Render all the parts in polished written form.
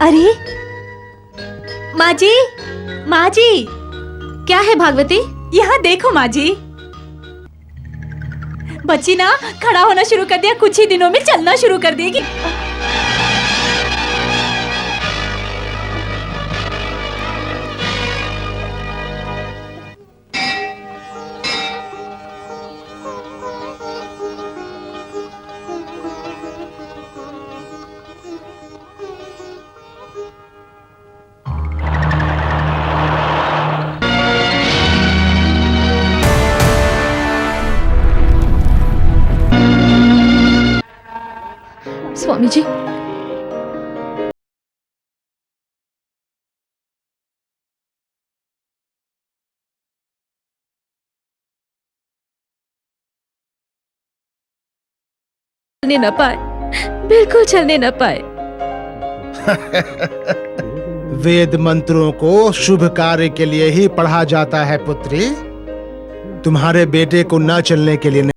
अरे माँ जी, माँ जी। क्या है भागवती? यहाँ देखो माँ जी, बच्ची ना खड़ा होना शुरू कर दिया, कुछ ही दिनों में चलना शुरू कर देगी। स्वामी जी, चलने न पाए, बिल्कुल चलने न पाए। वेद मंत्रों को शुभ कार्य के लिए ही पढ़ा जाता है पुत्री, तुम्हारे बेटे को न चलने के लिए नहीं।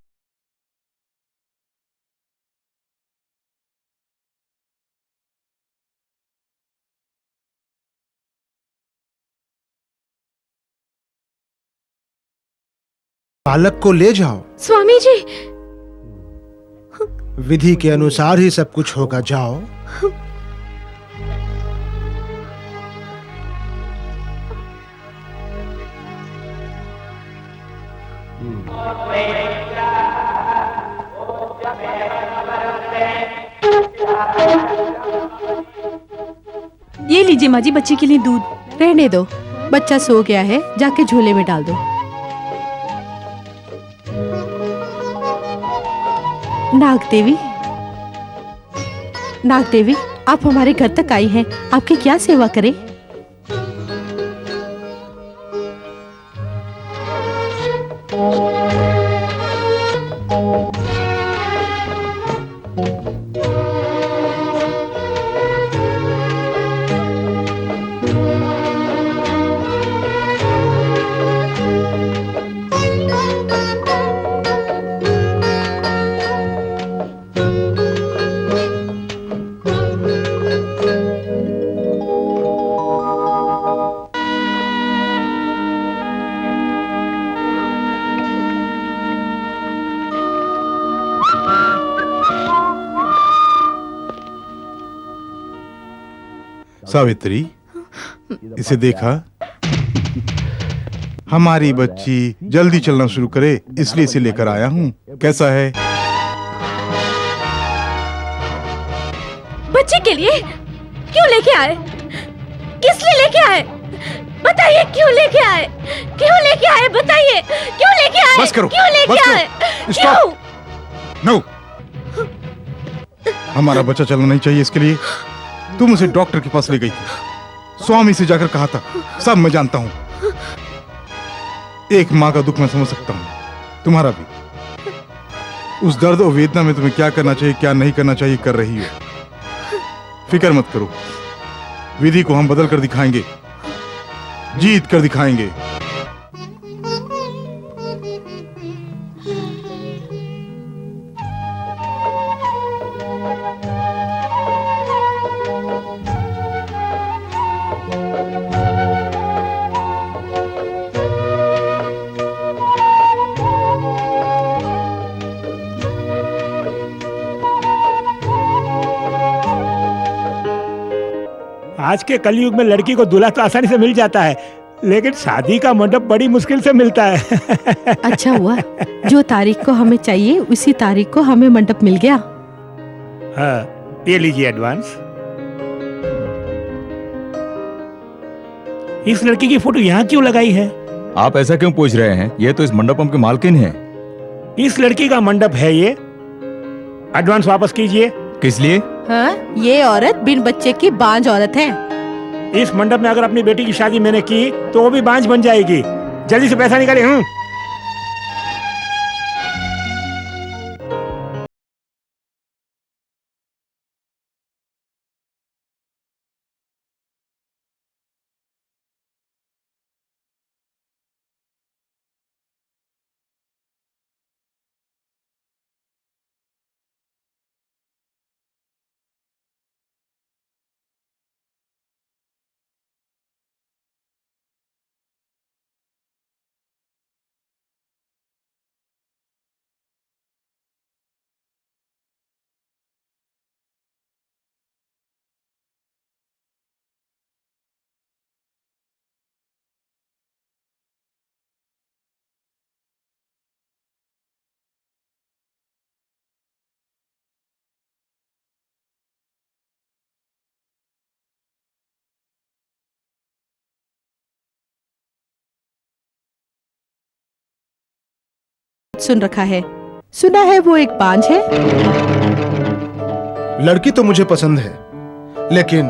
बालक को ले जाओ। स्वामी जी, विधि के अनुसार ही सब कुछ होगा, जाओ। ये लीजिए माँ जी, बच्ची के लिए दूध। रहने दो, बच्चा सो गया है, जाके झोले में डाल दो। नाग देवी, नाग देवी, आप हमारे घर तक आई हैं, आपकी क्या सेवा करें? सावित्री, इसे देखा? हमारी बच्ची जल्दी चलना शुरू करे, इसलिए इसे लेकर आया हूँ। कैसा है? बच्चे के लिए क्यों लेके आए? किस लिए लेके आए? बताइए, क्यों लेके आए? क्यों लेके आए? बताइए, क्यों लेके आए? बस करो, क्यों लेके बस करो। आए? स्टॉप। क्यों? नो, हमारा बच्चा चलना नहीं चाहिए, इसके लिए तुम उसे डॉक्टर के पास ले गई थी, स्वामी से जाकर कहा था, सब मैं जानता हूं। एक माँ का दुख मैं समझ सकता हूं, तुम्हारा भी। उस दर्द और वेदना में तुम्हें क्या करना चाहिए, क्या नहीं करना चाहिए, कर रही हो। फिक्र मत करो, विधि को हम बदल कर दिखाएंगे, जीत कर दिखाएंगे। आज के कलयुग में लड़की को दूल्हा तो आसानी से मिल जाता है, लेकिन शादी का मंडप बड़ी मुश्किल से मिलता है। अच्छा हुआ, जो तारीख को हमें चाहिए उसी तारीख को हमें मंडप मिल गया। हाँ, ये लीजिए एडवांस। इस लड़की की फोटो यहाँ क्यों लगाई है? आप ऐसा क्यों पूछ रहे हैं? ये तो इस मंडपम के मालकिन हैं। इस लड़की का मंडप है ये। एडवांस वापस कीजिए। किस लिए? हाँ, ये औरत बिन बच्चे की बांझ औरत है। इस मंडप में अगर अपनी बेटी की शादी मैंने की तो वो भी बांझ बन जाएगी। जल्दी से पैसा निकाले। सुन रखा है। सुना है वो एक बांझ है। लड़की तो मुझे पसंद है, लेकिन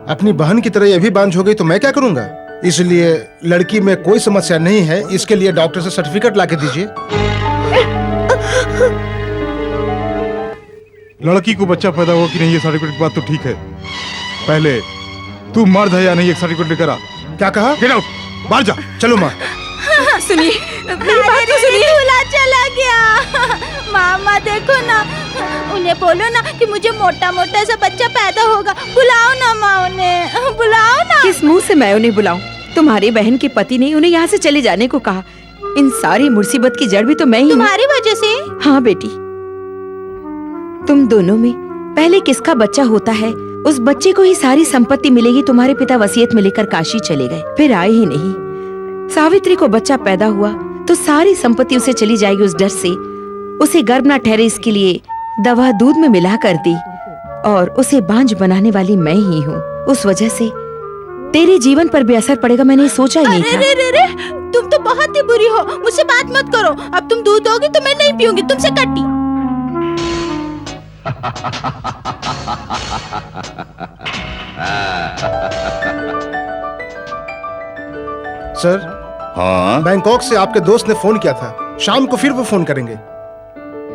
अपनी बहन की तरह ये भी बांझ हो गई तो मैं क्या करूंगा? इसलिए लड़की में कोई समस्या नहीं है, इसके लिए डॉक्टर से सर्टिफिकेट लाके दीजिए। लड़की को बच्चा पैदा हुआ कि नहीं ये सर्टिफिकेट की बात तो ठीक है, पहले तू मर्द है या नहीं एक सर्टिफिकेट लेकर आ। क्या कहा? गेट आउट, बाहर जा। चलो माँ। सुनिए, मेरी बात तो सुनिए। दूल्हा चला गया। मामा देखो ना, उन्हें बोलो ना कि मुझे मोटा मोटा सा बच्चा पैदा होगा। बुलाओ ना माँ, उन्हें बुलाओ ना। किस मुंह से मैं उन्हें बुलाऊं? तुम्हारी बहन के पति ने उन्हें यहाँ से चले जाने को कहा। इन सारी मुसीबत की जड़ भी तो मैं ही हूँ। तुम्हारी वजह से? हाँ बेटी, तुम दोनों में पहले किसका बच्चा होता है उस बच्चे को ही सारी संपत्ति मिलेगी। तुम्हारे पिता वसीयत में लेकर काशी चले गए, फिर आए ही नहीं। सावित्री को बच्चा पैदा हुआ तो सारी संपत्ति उसे चली जाएगी। उस डर से उसे गर्भ न ठहरे इसके लिए दवा दूध में मिला कर दी, और उसे बांझ बनाने वाली मैं ही हूँ। उस वजह से तेरे जीवन पर भी असर पड़ेगा, मैंने सोचा ही नहीं था। अरे, तुम तो बहुत ही बुरी हो। मुझसे बात मत करो। अब तुम दूध दोगी तो मैं नहीं पीऊंगी, तुमसे कट्टी। सर, हाँ, बैंकॉक से आपके दोस्त ने फोन किया था, शाम को फिर वो फोन करेंगे।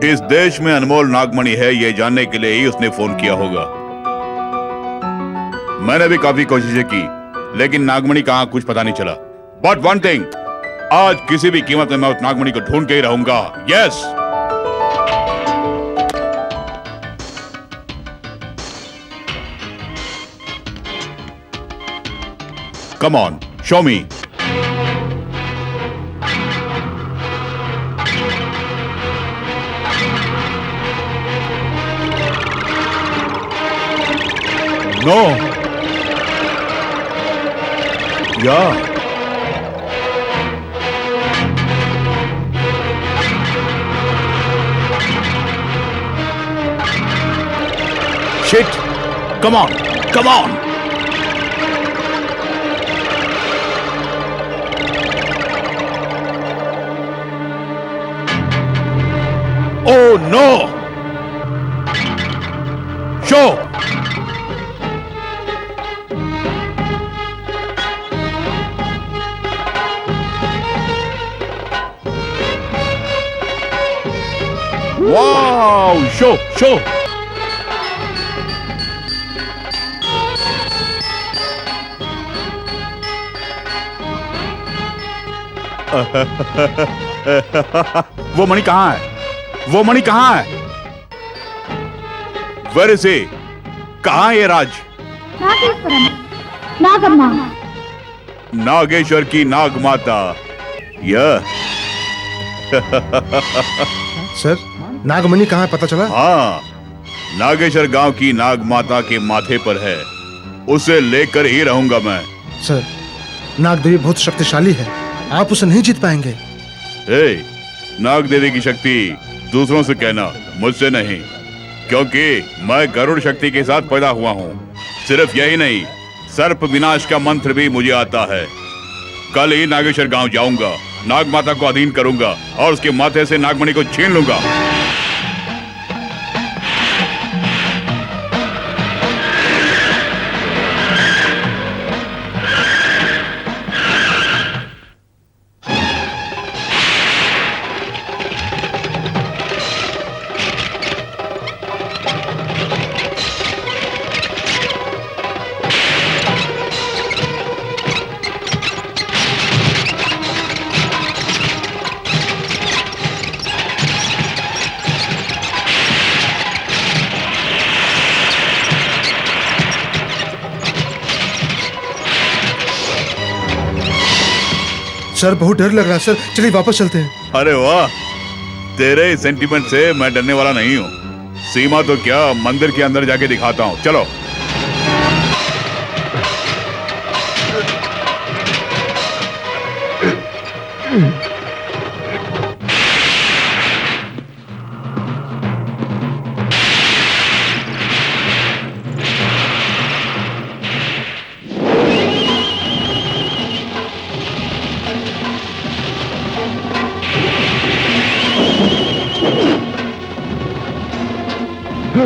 इस देश में अनमोल नागमणि है ये जानने के लिए ही उसने फोन किया होगा। मैंने भी काफी कोशिशें की, लेकिन नागमणि कहाँ कुछ पता नहीं चला। बट वन थिंग, आज किसी भी कीमत में मैं उस नागमणि को ढूंढ के ही रहूंगा। Yes. Come on, show me. No. Yeah. Shit. Come on, come on. Oh no! Show! Wow! Show! Show! वो मणि कहाँ है? वो मणि कहाँ है? Where is he? कहाँ है ये राज? नागम्मा। नागेश्वर की नाग माता। यह सर, नागमणि कहाँ है पता चला? हाँ, नागेश्वर गांव की नाग माता के माथे पर है। उसे लेकर ही रहूंगा मैं। सर, नाग देवी बहुत शक्तिशाली है, आप उसे नहीं जीत पाएंगे। हे, नाग देवी की शक्ति दूसरों से कहना, मुझसे नहीं, क्योंकि मैं गरुड़ शक्ति के साथ पैदा हुआ हूँ। सिर्फ यही नहीं, सर्प विनाश का मंत्र भी मुझे आता है। कल ही नागेश्वर गांव जाऊंगा, नाग माता को अधीन करूंगा और उसके माथे से नागमणि को छीन लूंगा। सर, बहुत डर लग रहा है सर, चलिए वापस चलते हैं। अरे वाह, तेरे सेंटीमेंट से मैं डरने वाला नहीं हूँ। सीमा तो क्या, मंदिर के अंदर जाके दिखाता हूँ। चलो। सर,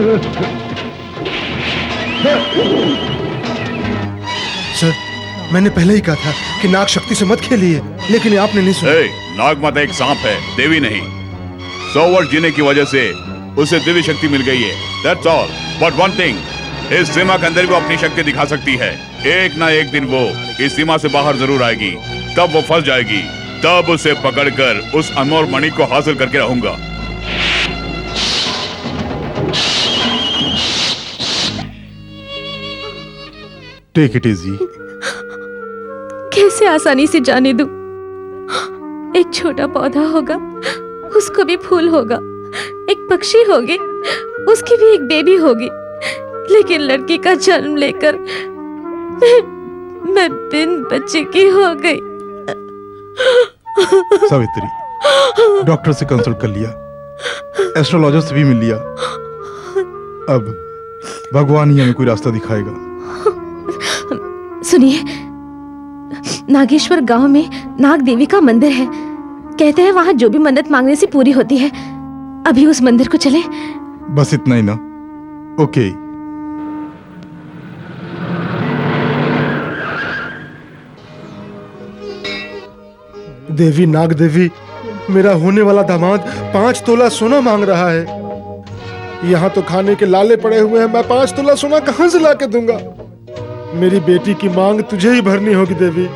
मैंने पहले ही कहा था कि नाग शक्ति से मत खेलिए, लेकिन आपने नहीं सुना। नाग माता एक सांप है, देवी नहीं। 100 वर्ष जीने की वजह से उसे दिव्य शक्ति मिल गई है, that's all. But one thing, इस सीमा के अंदर भी वो अपनी शक्ति दिखा सकती है। एक ना एक दिन वो इस सीमा से बाहर जरूर आएगी, तब वो फंस जाएगी, तब उसे पकड़कर उस अनमोल मणि को हासिल करके रहूंगा। Take it easy. कैसे आसानी से जाने दूं? एक छोटा पौधा होगा, उसको भी फूल होगा। एक पक्षी होगी, उसकी भी एक बेबी होगी। लेकिन लड़की का जन्म लेकर मैं बिन बच्चे की हो गई। सावित्री, डॉक्टर से कंसल्ट कर लिया, एस्ट्रोलॉजर से भी मिल लिया। अब भगवान ही हमें कोई रास्ता दिखाएगा। सुनिए, नागेश्वर गांव में नाग देवी का मंदिर है। कहते हैं वहां जो भी मन्नत मांगने से पूरी होती है। अभी उस मंदिर को चलें? बस इतना ही ना? ओके। देवी, नाग देवी, मेरा होने वाला दामाद 5 तोला सोना मांग रहा है। यहाँ तो खाने के लाले पड़े हुए हैं, मैं 5 तोला सोना कहाँ से लाके दूंगा? मेरी बेटी की मांग तुझे ही भरनी होगी देवी।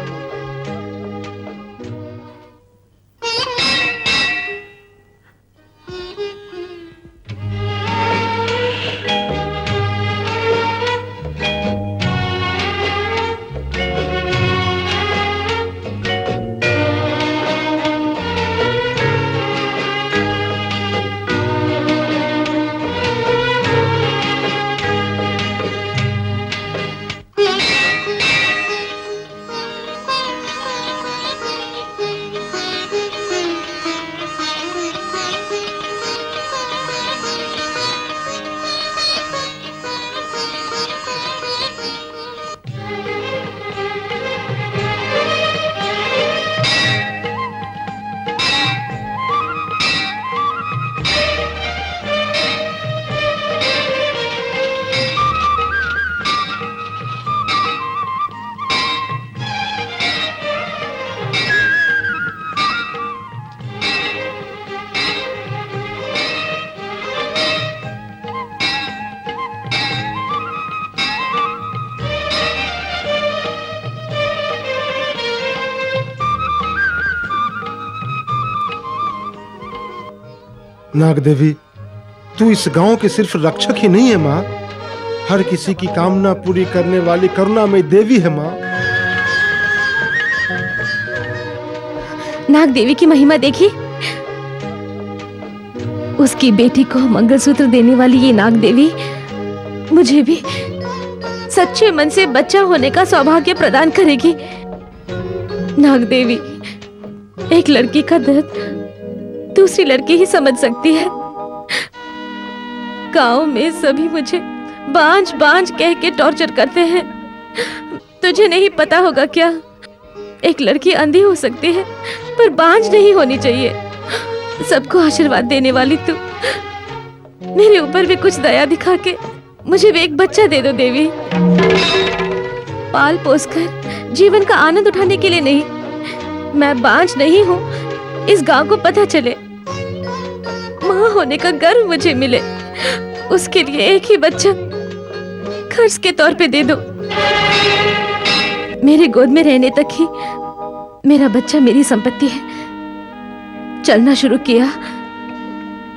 नाग देवी, तू इस गांव के सिर्फ रक्षक ही नहीं है माँ, हर किसी की कामना पूरी करने वाली करुणामयी देवी है माँ। नाग देवी की महिमा देखी? उसकी बेटी को मंगलसूत्र देने वाली ये नाग देवी मुझे भी सच्चे मन से बच्चा होने का सौभाग्य प्रदान करेगी। नाग देवी, एक लड़की का दर्द दूसरी लड़की ही समझ सकती है। गांव में सभी मुझे बांझ बांझ कह के टॉर्चर करते हैं। तुझे नहीं पता होगा क्या? एक लड़की अंधी हो सकती है पर बांझ नहीं होनी चाहिए। सबको आशीर्वाद देने वाली तू, मेरे ऊपर भी कुछ दया दिखा के मुझे भी एक बच्चा दे दो देवी। पाल पोस कर जीवन का आनंद उठाने के लिए नहीं, मैं बांझ नहीं हूँ इस गांव को पता चले, माँ होने का गर्व मुझे मिले। उसके लिए एक ही बच्चा खर्च के तौर पे दे दो। मेरे गोद में रहने तक ही मेरा बच्चा मेरी संपत्ति है। चलना शुरू किया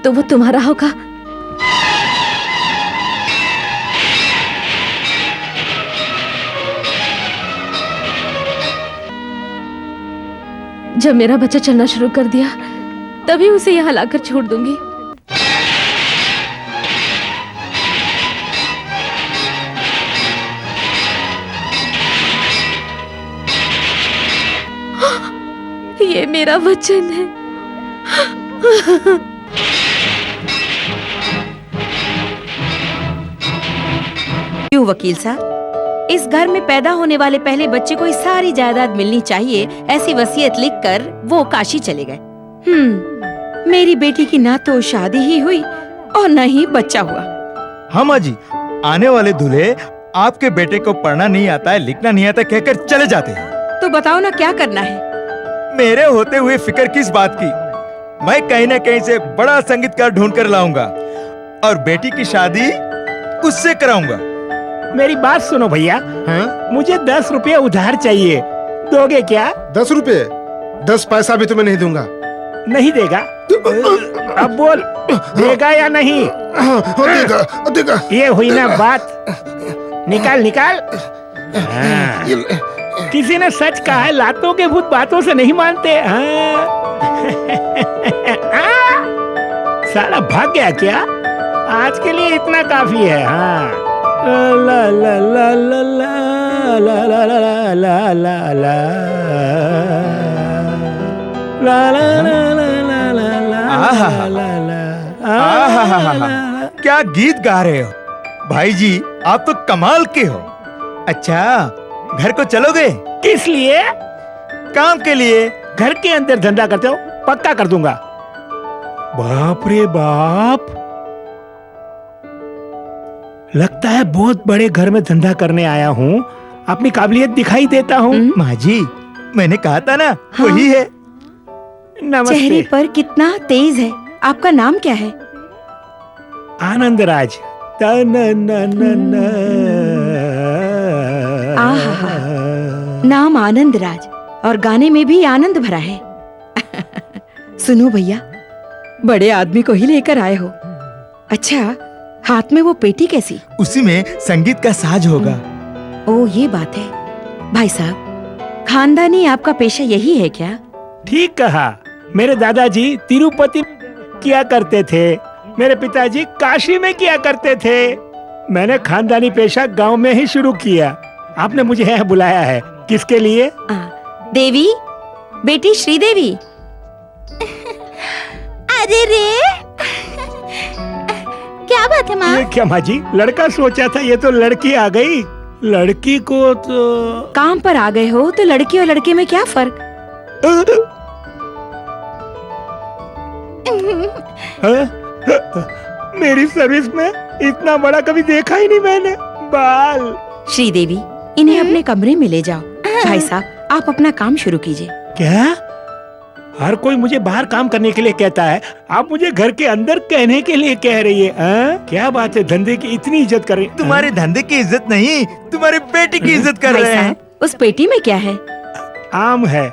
तो वो तुम्हारा होगा। जब मेरा बच्चा चलना शुरू कर दिया तभी उसे यहाँ लाकर छोड़ दूंगी। ये मेरा वचन है। क्यों वकील साहब, इस घर में पैदा होने वाले पहले बच्चे को सारी जायदाद मिलनी चाहिए, ऐसी वसीयत लिखकर वो काशी चले गए। मेरी बेटी की ना तो शादी ही हुई और न ही बच्चा हुआ। हाँ माँ जी, आने वाले दूल्हे आपके बेटे को पढ़ना नहीं आता है, लिखना नहीं आता कहकर चले जाते हैं। तो बताओ ना क्या करना है। मेरे होते हुए फिक्र किस बात की? मैं कहीं न कहीं से बड़ा संगीतकार ढूंढ कर लाऊंगा और बेटी की शादी उससे कराऊंगा। मेरी बात सुनो भैया, हाँ? मुझे 10 रुपये उधार चाहिए, दोगे क्या? 10 रुपए? 10 पैसा भी तुम्हें नहीं दूंगा। नहीं देगा? अब बोल, देगा या नहीं? देगा, देगा। ये हुई ना बात, निकाल निकाल। हाँ। किसी ने सच कहा है, लातों के भूत बातों से नहीं मानते। हाँ। साला भाग गया क्या? आज के लिए इतना काफी है। हाँ। ला ला ला ला ला ला ला ला ला ला ला क्या गीत गा रहे हो भाई जी, आप तो कमाल के हो। अच्छा, घर को चलोगे? किस लिए? काम के लिए। घर के अंदर धंधा करते हो? पक्का कर दूंगा। बाप रे बाप, लगता है बहुत बड़े घर में धंधा करने आया हूँ, अपनी काबिलियत दिखाई देता हूँ। माँ जी, मैंने कहा था ना, हाँ। वही है। नमस्ते। चेहरे पर कितना तेज है। आपका नाम क्या है? आनंदराज। आहा, नाम आनंदराज और गाने में भी आनंद भरा है। सुनो भैया, बड़े आदमी को ही लेकर आए हो। अच्छा, हाथ में वो पेटी कैसी? उसी में संगीत का साज होगा। ओ, ये बात है। भाई साहब, खानदानी आपका पेशा यही है क्या? ठीक कहा। मेरे दादाजी तिरुपति किया करते थे, मेरे पिताजी काशी में किया करते थे। मैंने खानदानी पेशा गांव में ही शुरू किया। आपने मुझे यहाँ बुलाया है, किसके लिए? देवी, बेटी श्रीदेवी। अरे रे, क्या बात है माँ? ये क्या माँ जी, लड़का सोचा था, ये तो लड़की आ गई। लड़की को तो काम पर आ गए हो तो लड़की और लड़के में क्या फर्क? मेरी सर्विस में इतना बड़ा कभी देखा ही नहीं मैंने। बाल। श्रीदेवी, इन्हें अपने कमरे में ले जाओ। भाई साहब, आप अपना काम शुरू कीजिए। क्या? हर कोई मुझे बाहर काम करने के लिए कहता है, आप मुझे घर के अंदर कहने के लिए कह रही है? क्या बात है, धंधे की इतनी इज्जत कर रही? तुम्हारे धंधे की इज्जत नहीं, तुम्हारी बेटी की इज्जत कर भाई रहे हैं। साहब, उस पेटी में क्या है? आम है,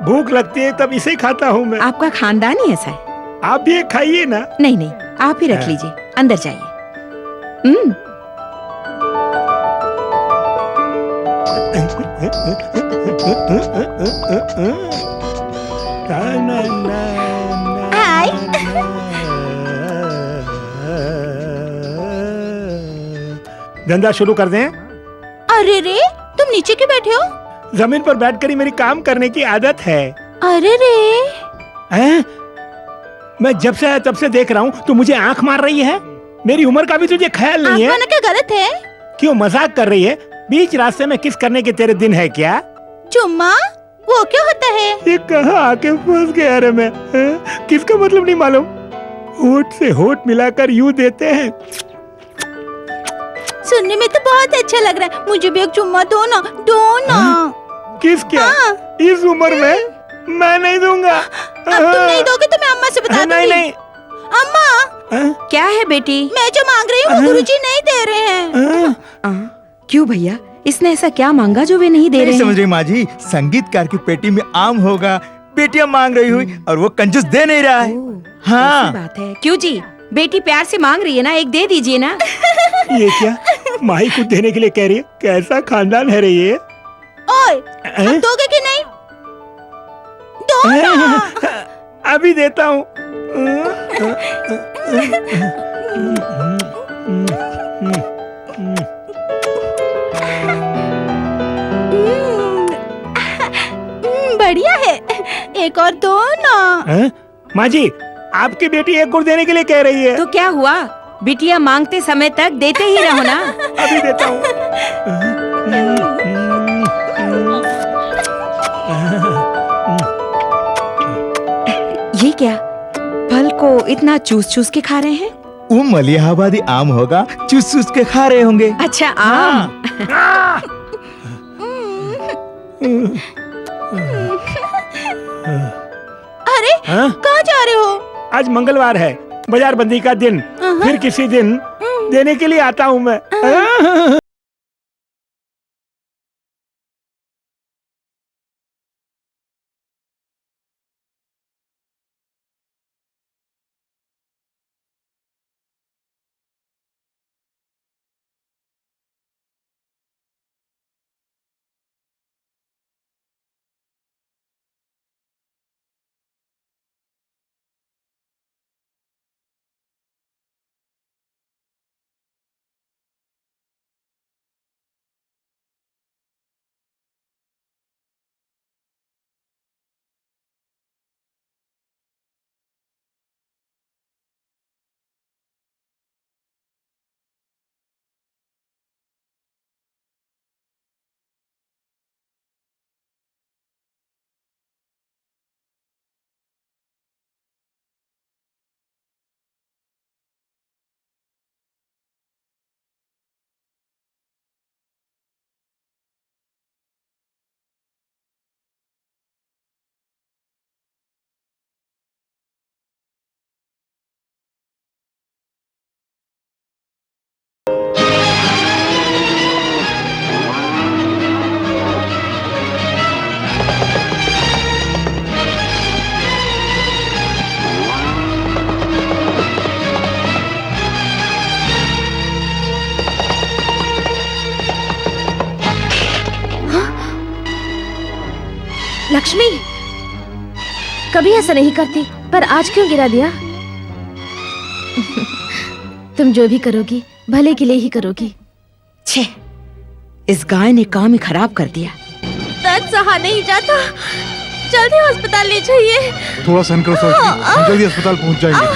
भूख लगती है तब इसे खाता हूँ मैं। आपका खानदान ही ऐसा है। आप भी खाइए ना। नहीं नहीं, आप ही रख लीजिए, अंदर जाइए। हाय। धंधा शुरू कर दें? अरे रे, तुम नीचे क्यों बैठे हो? जमीन पर बैठकर ही मेरी काम करने की आदत है। अरे रे, हैं? मैं जब से आया तब से देख रहा हूँ, तू मुझे आंख मार रही है। मेरी उम्र का भी तुझे ख्याल नहीं है? आंख मारना क्या गलत है? क्यों मजाक कर रही है? बीच रास्ते में किस करने के तेरे दिन है क्या? चुम्मा, वो क्या होता है? ये कहाँ आके फंस गया रे मैं? किसका मतलब नहीं मालूम। होठ से होठ मिलाकर यूं देते हैं। सुनने में तो बहुत अच्छा लग रहा है, मुझे भी एक चुम्मा दो ना, दो ना। किस क्या? इस उम्र में मैं नहीं दूंगा। अब तुम नहीं दोगे तो मैं अम्मा से बता दूंगी। नहीं नहीं। अम्मा, क्या है बेटी? मैं जो मांग रही हूँ वो गुरुजी नहीं दे रहे हैं। क्यों भैया, इसने ऐसा क्या मांगा जो वे नहीं दे रहे नहीं हैं? समझ रही माँ जी, संगीतकार की पेटी में आम होगा, बेटियां मांग रही हुई और वो कंजूस दे नहीं रहा है। हाँ, ऐसी बात है। क्यों जी, बेटी प्यार से मांग रही है ना, एक दे दीजिए ना। ये क्या, माही कुछ देने के लिए कह रही है? कैसा खानदान है रे ये? ओए, अब दोगे कि नहीं? दो ना। अभी देता हूँ। बढ़िया है, एक और दो ना। माँ जी, आपकी बेटी एक गुड़ देने के लिए कह रही है। तो क्या हुआ, बिटिया मांगते समय तक देते ही रहो ना। अभी देता हूँ। ये क्या, फल को इतना चूस चूस के खा रहे हैं? वो मलिहाबादी आम होगा, चूस चूस के खा रहे होंगे। अच्छा आम। अरे हाँ? कहाँ जा रहे हो? आज मंगलवार है, बाजार बंदी का दिन। फिर किसी दिन देने के लिए आता हूँ मैं। लक्ष्मी, कभी ऐसा नहीं करती, पर आज क्यों गिरा दिया? तुम जो भी करोगी भले के लिए ही करोगी। छे, इस गाय ने काम ही खराब कर दिया। दर्द सहा नहीं जाता, जल्दी अस्पताल ले जाइए। थोड़ा सहन करो सावित्री, हम जल्दी अस्पताल पहुंच जाएंगे।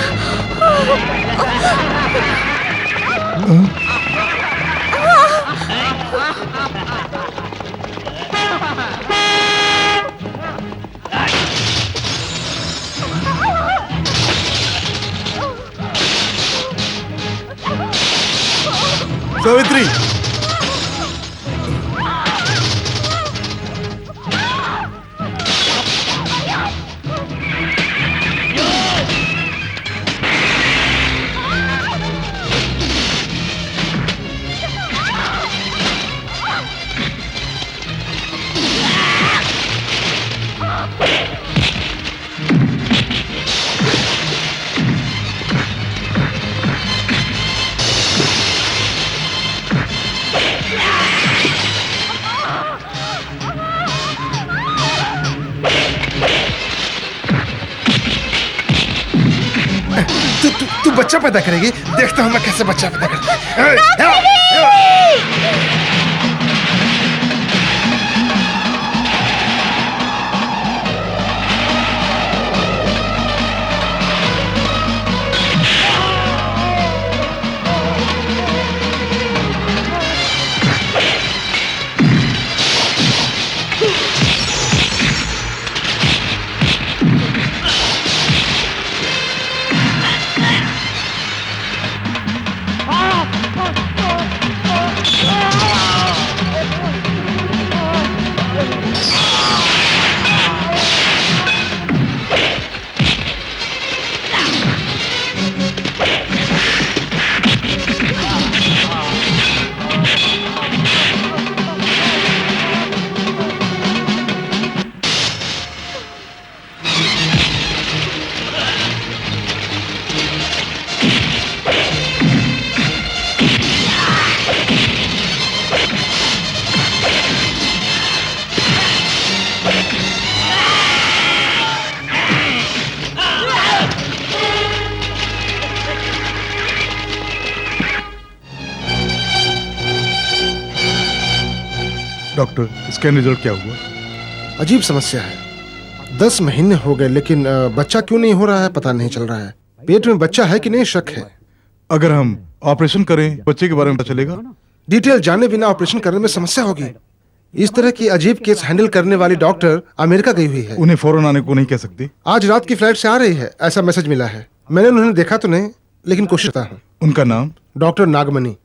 सावित्री, तू बच्चा पैदा करेगी, देखता हूँ मैं कैसे बच्चा पैदा करती। डॉक्टर, स्कैन रिजल्ट क्या हुआ? अजीब समस्या है। 10 महीने हो गए लेकिन बच्चा क्यों नहीं हो रहा है पता नहीं चल रहा है। पेट में बच्चा है कि नहीं शक है। अगर हम ऑपरेशन करें बच्चे के बारे में पता चलेगा? डिटेल जाने बिना ऑपरेशन करने में समस्या होगी। इस तरह की अजीब केस हैंडल करने वाली डॉक्टर अमेरिका गई हुई है। उन्हें फौरन आने को नहीं कह सकते? आज रात की फ्लाइट से आ रही है, ऐसा मैसेज मिला है। मैंने उन्हें देखा तो नहीं। लेकिन कोशिश करता हूँ। उनका नाम? Doctor Nagmani.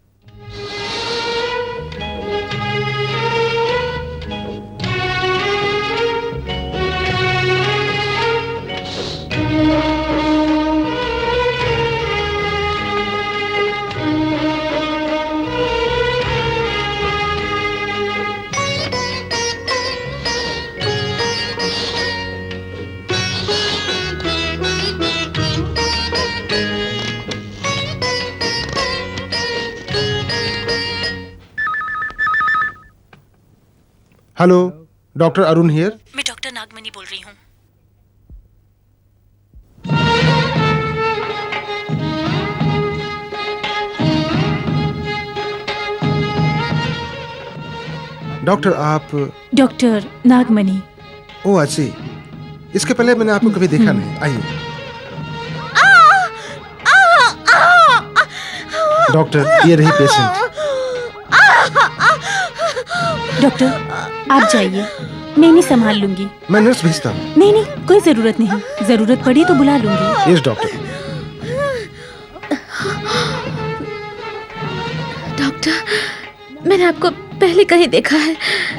Hello, doctor Arun here. मैं डॉक्टर नागमणि बोल रही हूँ। डॉक्टर आप? डॉक्टर नागमणि। ओह अच्छी, इसके पहले मैंने आपको कभी देखा नहीं। आइए। डॉक्टर ये रही पेशेंट। डॉक्टर आप जाइए, मैं इन्हें संभाल लूंगी। मैं नर्स भेजता हूँ। नहीं नहीं, कोई जरूरत नहीं, जरूरत पड़ी तो बुला लूंगी। Yes doctor. डॉक्टर मैंने आपको पहले कहीं देखा है।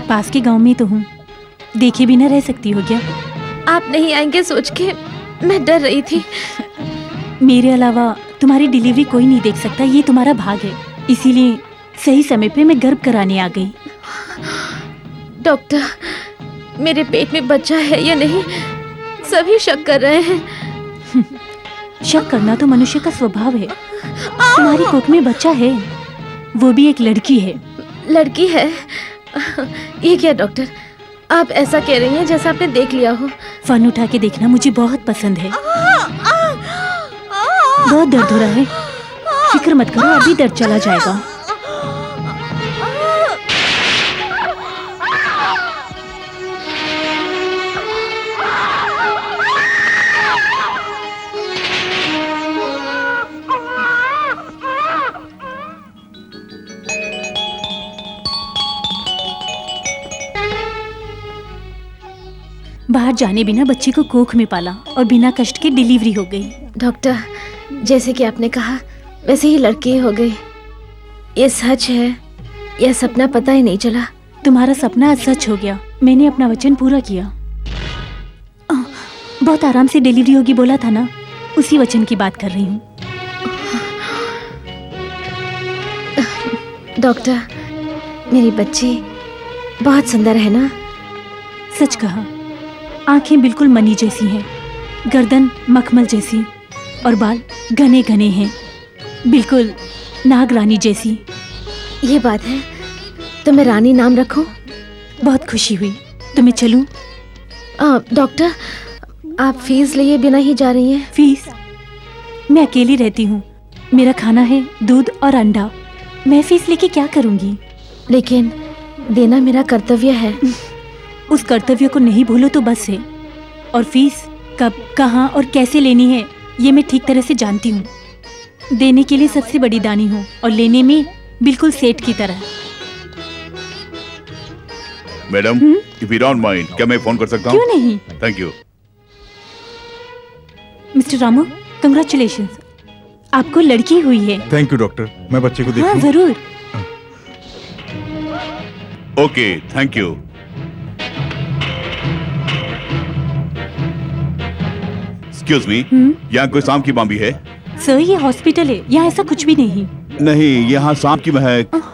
पास के गांव में तो हूँ, देखे बिना रह सकती हो क्या? आप नहीं आएंगे सोच के मैं डर रही थी। मेरे अलावा तुम्हारी डिलीवरी कोई नहीं देख सकता, ये तुम्हारा भाग है। इसीलिए सही समय पे मैं गर्भ कराने आ गई। डॉक्टर मेरे पेट में बच्चा है या नहीं, सभी शक कर रहे हैं। शक करना तो मनुष्य का स्वभाव है। तुम्हारी कोख में बच्चा है, वो भी एक लड़की है। लड़की है? ये क्या डॉक्टर, आप ऐसा कह रही हैं जैसा आपने देख लिया हो। फन उठा के देखना मुझे बहुत पसंद है। बहुत दर्द हो रहा है, फिक्र मत करो, अभी दर्द चला जाएगा। बाहर जाने बिना बच्चे को कोख में पाला और बिना कष्ट के डिलीवरी हो गई। डॉक्टर जैसे कि आपने कहा वैसे ही लड़की हो गई। ये सच है, यह सपना पता ही नहीं चला। तुम्हारा सपना आज सच हो गया, मैंने अपना वचन पूरा किया। बहुत आराम से डिलीवरी होगी बोला था ना, उसी वचन की बात कर रही हूँ। डॉक्टर मेरी बच्ची बहुत सुंदर है ना? सच कहा, आंखें बिल्कुल मनी जैसी हैं, गर्दन मखमल जैसी और बाल घने घने हैं, बिल्कुल नाग रानी जैसी। ये बात है तो मैं रानी नाम रखूं? बहुत खुशी हुई। तो मैं चलूं? डॉक्टर आप फीस लिए बिना ही जा रही हैं? फीस? मैं अकेली रहती हूँ, मेरा खाना है दूध और अंडा, मैं फीस लेके क्या करूँगी? लेकिन देना मेरा कर्तव्य है। उस कर्तव्य को नहीं भूलो तो बस है। और फीस कब, कहाँ और कैसे लेनी है ये मैं ठीक तरह से जानती हूँ। देने के लिए सबसे बड़ी दानी हूँ और लेने में बिल्कुल सेठ की तरह। Madam if you don't mind, क्या मैं फोन कर सकता हूँ? क्यों नहीं? Thank you. Mister Ramu, congratulations, आपको लड़की हुई है। थैंक यू डॉक्टर, मैं बच्चे को देखूं? हाँ जरूर। Okay thank you. Excuse me, यहाँ कोई सांप की बांबी है? सर ये हॉस्पिटल है, यहाँ ऐसा कुछ भी नहीं। नहीं, यहाँ सांप की महक।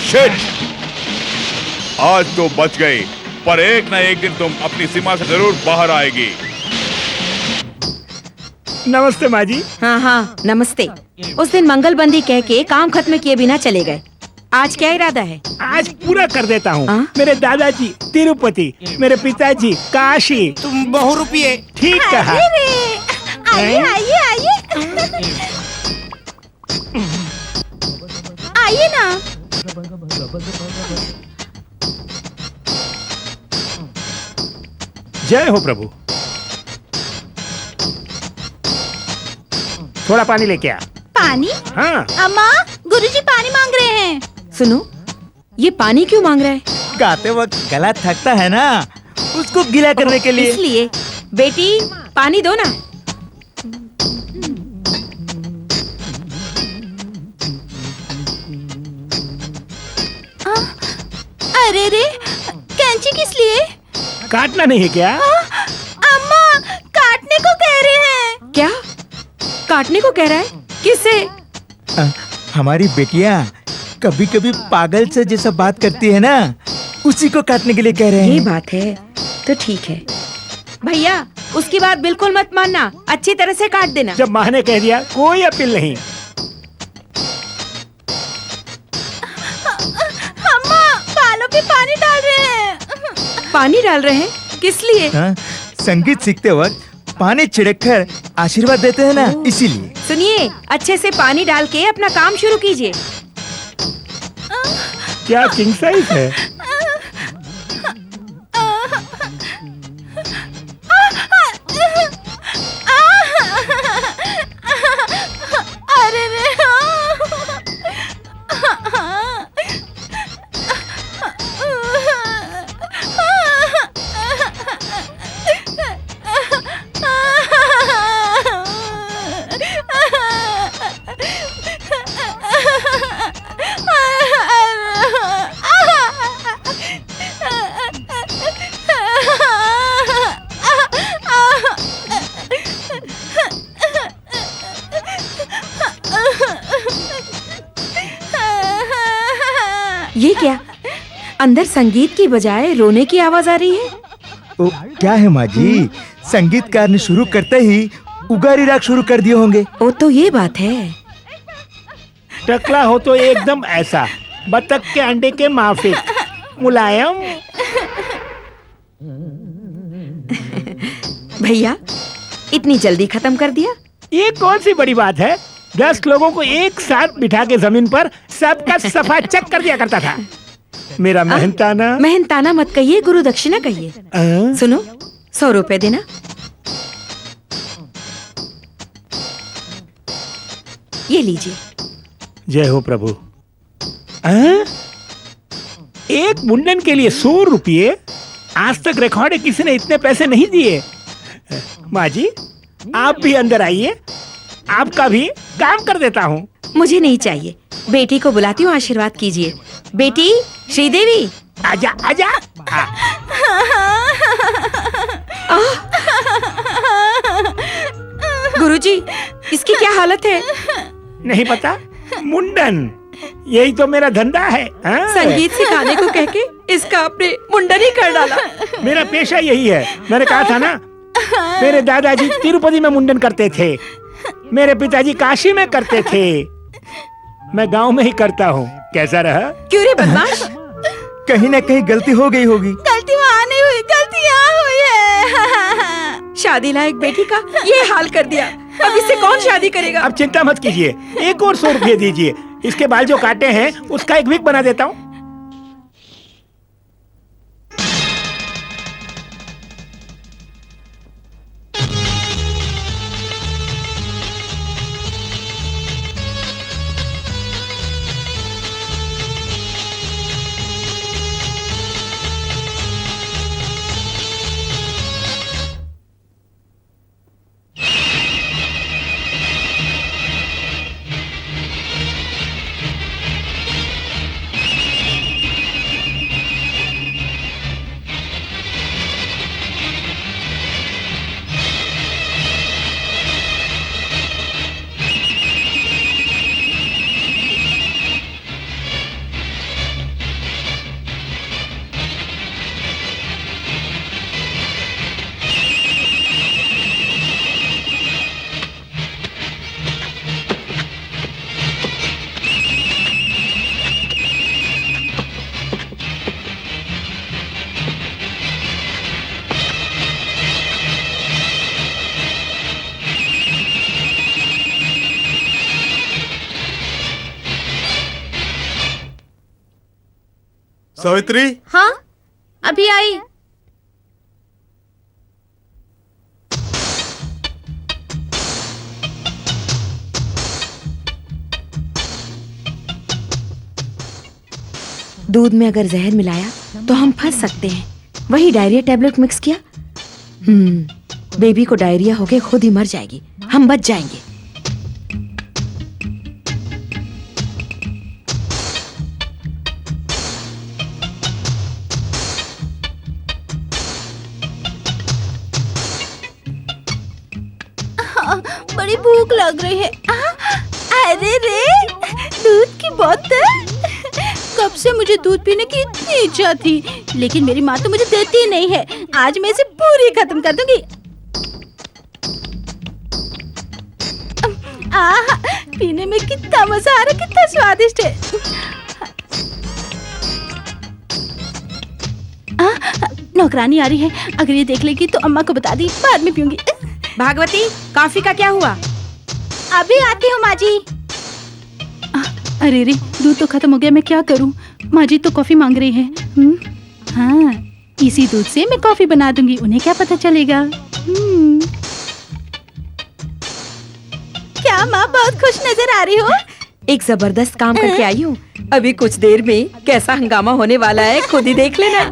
शिट! आज तो बच गई, पर एक ना एक दिन तुम अपनी सीमा से जरूर बाहर आएगी। नमस्ते माँ जी। हाँ हाँ नमस्ते। उस दिन मंगलबंदी कह के काम खत्म किए बिना चले गए। आज क्या इरादा है? आज पूरा कर देता हूँ। हाँ? मेरे दादाजी तिरुपति, मेरे पिताजी काशी। तुम बहुरूपिये। ठीक कहा। आइए आइए आइए आइए ना। जय हो प्रभु। थोड़ा पानी लेके आ। पानी? हाँ। अम्मा, गुरुजी पानी मांग रहे हैं। सुनो, ये पानी क्यों मांग रहा है? गाते वक्त गला थकता है ना, उसको गीला करने के लिए। इसलिए बेटी पानी दो ना। अरे रे, कैंची किस लिए? काटना नहीं है क्या? अम्मा, काटने को कह रहे हैं। क्या काटने को कह रहा है? किससे? हमारी बेटियां कभी कभी पागल से जैसा बात करती है ना, उसी को काटने के लिए कह रहे ये हैं। बात है तो ठीक है। भैया उसकी बात बिल्कुल मत मानना, अच्छी तरह से काट देना। जब माँ ने कह दिया कोई अपील नहीं। अम्मा, बालों पे पानी डाल रहे हैं। पानी डाल रहे हैं? किस लिए? हाँ, संगीत सीखते वक्त पानी छिड़ककर आशीर्वाद देते हैं ना, इसीलिए। सुनिए, अच्छे से पानी डाल के अपना काम शुरू कीजिए। क्या किंग साइज है? अरे रे, ये क्या? अंदर संगीत की बजाय रोने की आवाज आ रही है। ओ, क्या है माँ जी, संगीतकार ने शुरू करते ही उगारी राग शुरू कर दिए होंगे। ओ तो ये बात है। टकला हो तो एकदम ऐसा, बतख के अंडे के माफिक, मुलायम। भैया इतनी जल्दी खत्म कर दिया? ये कौन सी बड़ी बात है? 10 लोगों को एक साथ बिठा के जमीन पर सबका सफा चेक कर दिया करता था। मेरा मेहनताना। मेहनताना मत कहिए, गुरु दक्षिणा कहिए। सुनो, 100 रुपए देना। ये लीजिए। जय हो प्रभु। एक मुंडन के लिए 100 रुपये? आज तक रिकॉर्ड है, किसी ने इतने पैसे नहीं दिए। माँ जी, आप भी अंदर आइए, आपका भी काम कर देता हूँ। मुझे नहीं चाहिए, बेटी को बुलाती हूँ, आशीर्वाद कीजिए। बेटी श्रीदेवी, आजा आजा। गुरुजी, इसकी क्या हालत है? नहीं पता? मुंडन, यही तो मेरा धंधा है। संगीत सिखाने को कह के इसका आपने मुंडन ही कर डाला। मेरा पेशा यही है। मैंने कहा था ना, मेरे दादाजी तिरुपति में मुंडन करते थे, मेरे पिताजी काशी में करते थे, मैं गांव में ही करता हूँ। कैसा रहा? क्यों रे बदमाश? कहीं ना कहीं गलती हो गई होगी। गलती वहाँ नहीं हुई, गलती यहाँ हुई है। शादी लायक बेटी का ये हाल कर दिया, अब इससे कौन शादी करेगा? अब चिंता मत कीजिए, एक और 100 रुपये दीजिए, इसके बाल जो काटे हैं उसका एक विग बना देता हूँ। सावित्री, हाँ, अभी आई। दूध में अगर जहर मिलाया तो हम फंस सकते हैं। वही डायरिया टैबलेट मिक्स किया, बेबी को डायरिया होके खुद ही मर जाएगी, हम बच जाएंगे। बड़ी भूख लग रही है। अरे रे, दूध की बोतल। कब से मुझे दूध पीने की इतनी इच्छा थी, लेकिन मेरी माँ तो मुझे देती ही नहीं है। आज मैं इसे पूरी खत्म कर दूंगी। आहा, पीने में कितना मजा आ रहा है, कितना स्वादिष्ट है। नौकरानी आ रही है, अगर ये देख लेगी तो अम्मा को बता दी, बाद में पीऊंगी। भागवती, कॉफी का क्या हुआ? अभी आती हूँ माँ जी। अरे रे, दूध तो खत्म हो गया, मैं क्या करूं? माँ जी तो कॉफी मांग रही है। हाँ, इसी दूध से मैं कॉफी बना दूंगी, उन्हें क्या पता चलेगा। क्या माँ बहुत खुश नजर आ रही हो? एक जबरदस्त काम करके आई हूँ। अभी कुछ देर में कैसा हंगामा होने वाला है, खुद ही देख लेना।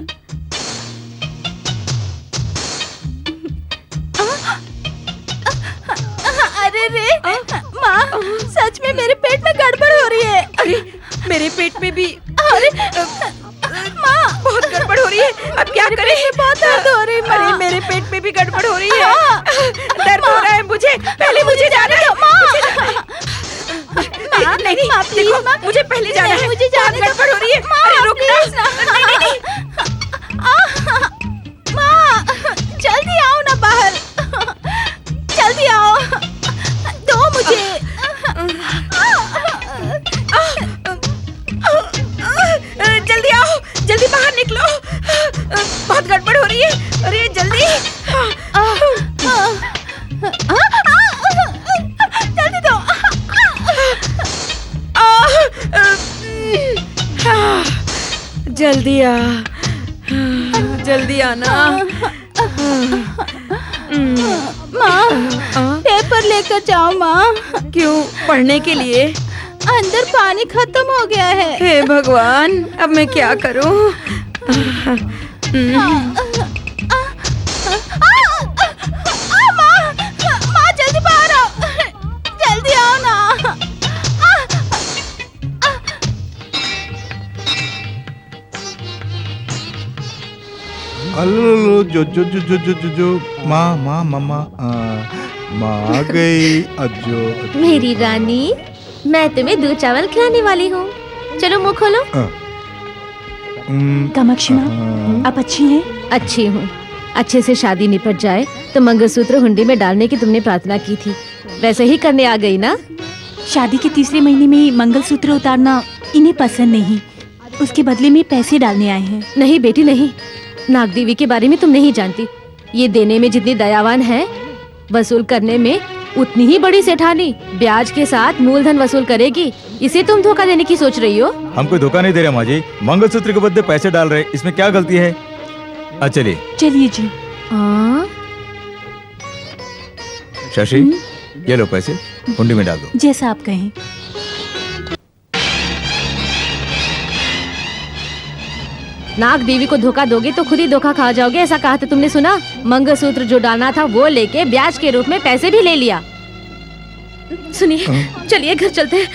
अरे रे, माँ, सच में मेरे पेट में गड़बड़ हो रही है। अरे, मेरे पेट में भी अरे माँ, बहुत गड़बड़ हो रही है। अब क्या करें? बहुत दर्द हो रही है माँ। अरे, मेरे पेट में भी गड़बड़ हो रही है। दर्द हो रहा है मुझे, पहले मुझे जाने दो। नहीं, माँ प्लीज, माँ, मुझे पहले जाना है। मुझे जाने दो। गड़बड़ हो रही है। अरे रुक माँ, जल्दी आओ ना बाहर, जल्दी आओ, दो मुझे। जल्दी आओ, जल्दी बाहर निकलो, बहुत गड़बड़ हो रही है। अरे जल्दी, जल्दी दो। जल्दी आ, जल्दी आना। माँ, पेपर लेकर जाओ माँ। क्यों? पढ़ने के लिए? अंदर पानी खत्म हो गया है। हे भगवान, अब मैं क्या करूं? माँ, जल्दी बाहर आओ, जल्दी आओ ना। अल्लो जो माँ माँ मामा माँ आ गई। अज्जो मेरी रानी, मैं तुम्हें दूध चावल खिलाने वाली हूँ। चलो मुंह खोलो। कामाक्षी माँ, आप अच्छी हैं? अच्छी हूँ। अच्छे से शादी निपट जाए तो मंगलसूत्र हुंडी में डालने की तुमने प्रार्थना की थी, वैसे ही करने आ गई ना। शादी के तीसरे महीने में मंगलसूत्र उतारना इन्हें पसंद नहीं, उसके बदले में पैसे डालने आए हैं। नहीं बेटी नहीं, नागदेवी के बारे में तुम नहीं जानती। ये देने में जितनी दयावान है, वसूल करने में उतनी ही बड़ी सेठानी। ब्याज के साथ मूलधन वसूल करेगी। इसे तुम धोखा देने की सोच रही हो? हम कोई धोखा नहीं दे रहे माँ जी, मंगलसूत्र के बदले पैसे डाल रहे, इसमें क्या गलती है? चलिए चलिए जी। शशि, ये लो पैसे, हुंडी में डाल दो। जैसा आप कहें। नाग देवी को धोखा दोगे तो खुद ही धोखा खा जाओगे, ऐसा कहा था तुमने, सुना? मंगलसूत्र जो डालना था वो लेके ब्याज के रूप में पैसे भी ले लिया। सुनिए, चलिए घर चलते हैं,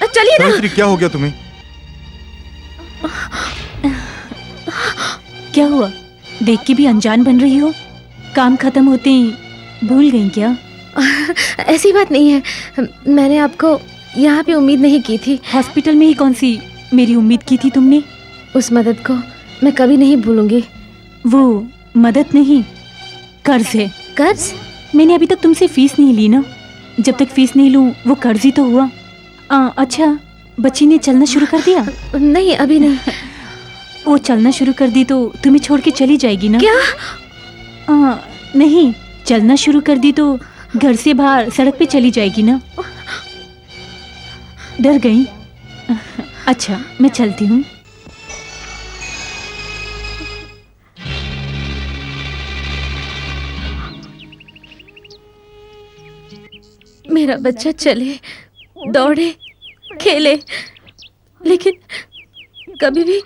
चलिए ना। सावित्री, क्या हो गया तुम्हें? क्या हुआ? देख के भी अनजान बन रही हो। काम खत्म होते ही भूल गई क्या? ऐसी बात नहीं है, मैंने आपको यहाँ पे उम्मीद नहीं की थी। हॉस्पिटल में ही कौन सी मेरी उम्मीद की थी तुमने? उस मदद को मैं कभी नहीं भूलूंगी। वो मदद नहीं, कर्ज है। कर्ज? मैंने अभी तक तुमसे फीस नहीं ली ना, जब तक फीस नहीं लूं वो कर्ज ही तो हुआ। अच्छा, बच्ची ने चलना शुरू कर दिया? नहीं, अभी नहीं। वो चलना शुरू कर दी तो तुम्हें छोड़ के चली जाएगी ना? क्या? नहीं, चलना शुरू कर दी तो घर से बाहर सड़क पे चली जाएगी ना? डर गई? अच्छा, मैं चलती हूँ। मेरा बच्चा चले, दौड़े, खेले, लेकिन कभी भी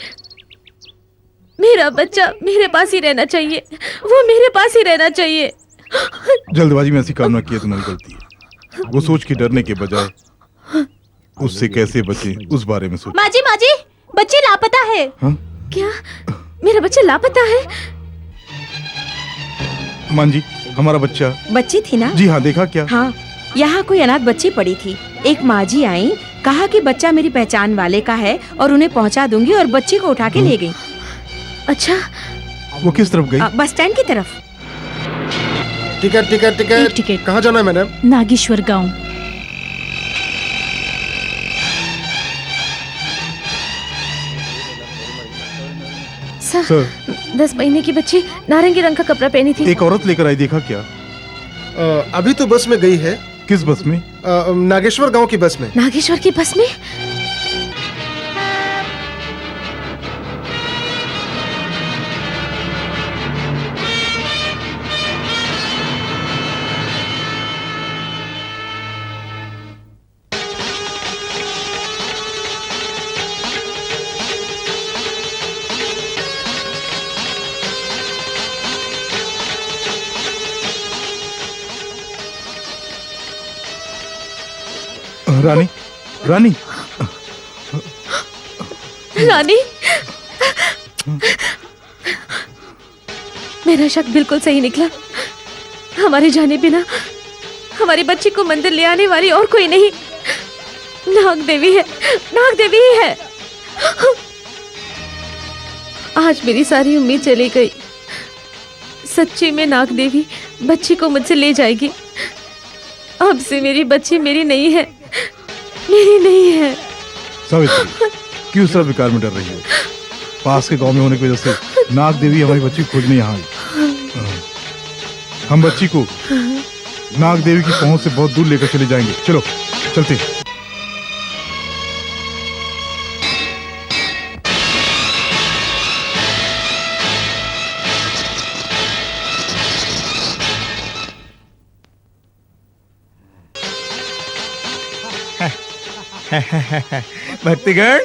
मेरा बच्चा मेरे पास ही रहना चाहिए। वो मेरे पास ही रहना चाहिए। जल्दबाजी में ऐसी काम न किए, तुम्हारी गलती है। वो सोच के डरने के बजाय उससे कैसे बचे उस बारे में सोचो। माँ जी, बच्चे लापता है। हाँ? क्या मेरा बच्चा लापता है? मान जी, हमारा बच्चा। बच्ची थी ना? जी हाँ, देखा क्या? हाँ, यहाँ कोई अनाथ बच्ची पड़ी थी। एक माँ जी आई, कहा कि बच्चा मेरी पहचान वाले का है और उन्हें पहुँचा दूंगी, और बच्ची को उठा के ले गई। अच्छा, वो किस तरफ गई? बस स्टैंड की तरफ। टिकट टिकट एक टिकट। टिकट। कहाँ जाना है मैडम? नागेश्वर गांव। सर, 10 महीने की बच्ची नारंगी रंग का कपड़ा पहनी थी। एक औरत लेकर आई, देखा क्या? अभी तो बस में गई है। किस बस में? नागेश्वर गांव की बस में। नागेश्वर की बस में? रानी, रानी, रानी, मेरा शक बिल्कुल सही निकला। हमारे जाने बिना हमारी बच्ची को मंदिर ले आने वाली और कोई नहीं, नाग देवी है। नाग देवी ही है। आज मेरी सारी उम्मीद चली गई। सच्ची में नाग देवी बच्ची को मुझसे ले जाएगी। अब से मेरी बच्ची मेरी नहीं है, मेरी नहीं है। सावित्री, क्यों सब विकार में डर रही हो? पास के गांव में होने की वजह से नाग देवी हमारी बच्ची को खोजने यहाँ आई। हम बच्ची को नाग देवी की पहुंच से बहुत दूर लेकर चले जाएंगे। चलो, चलते। भक्तिगण,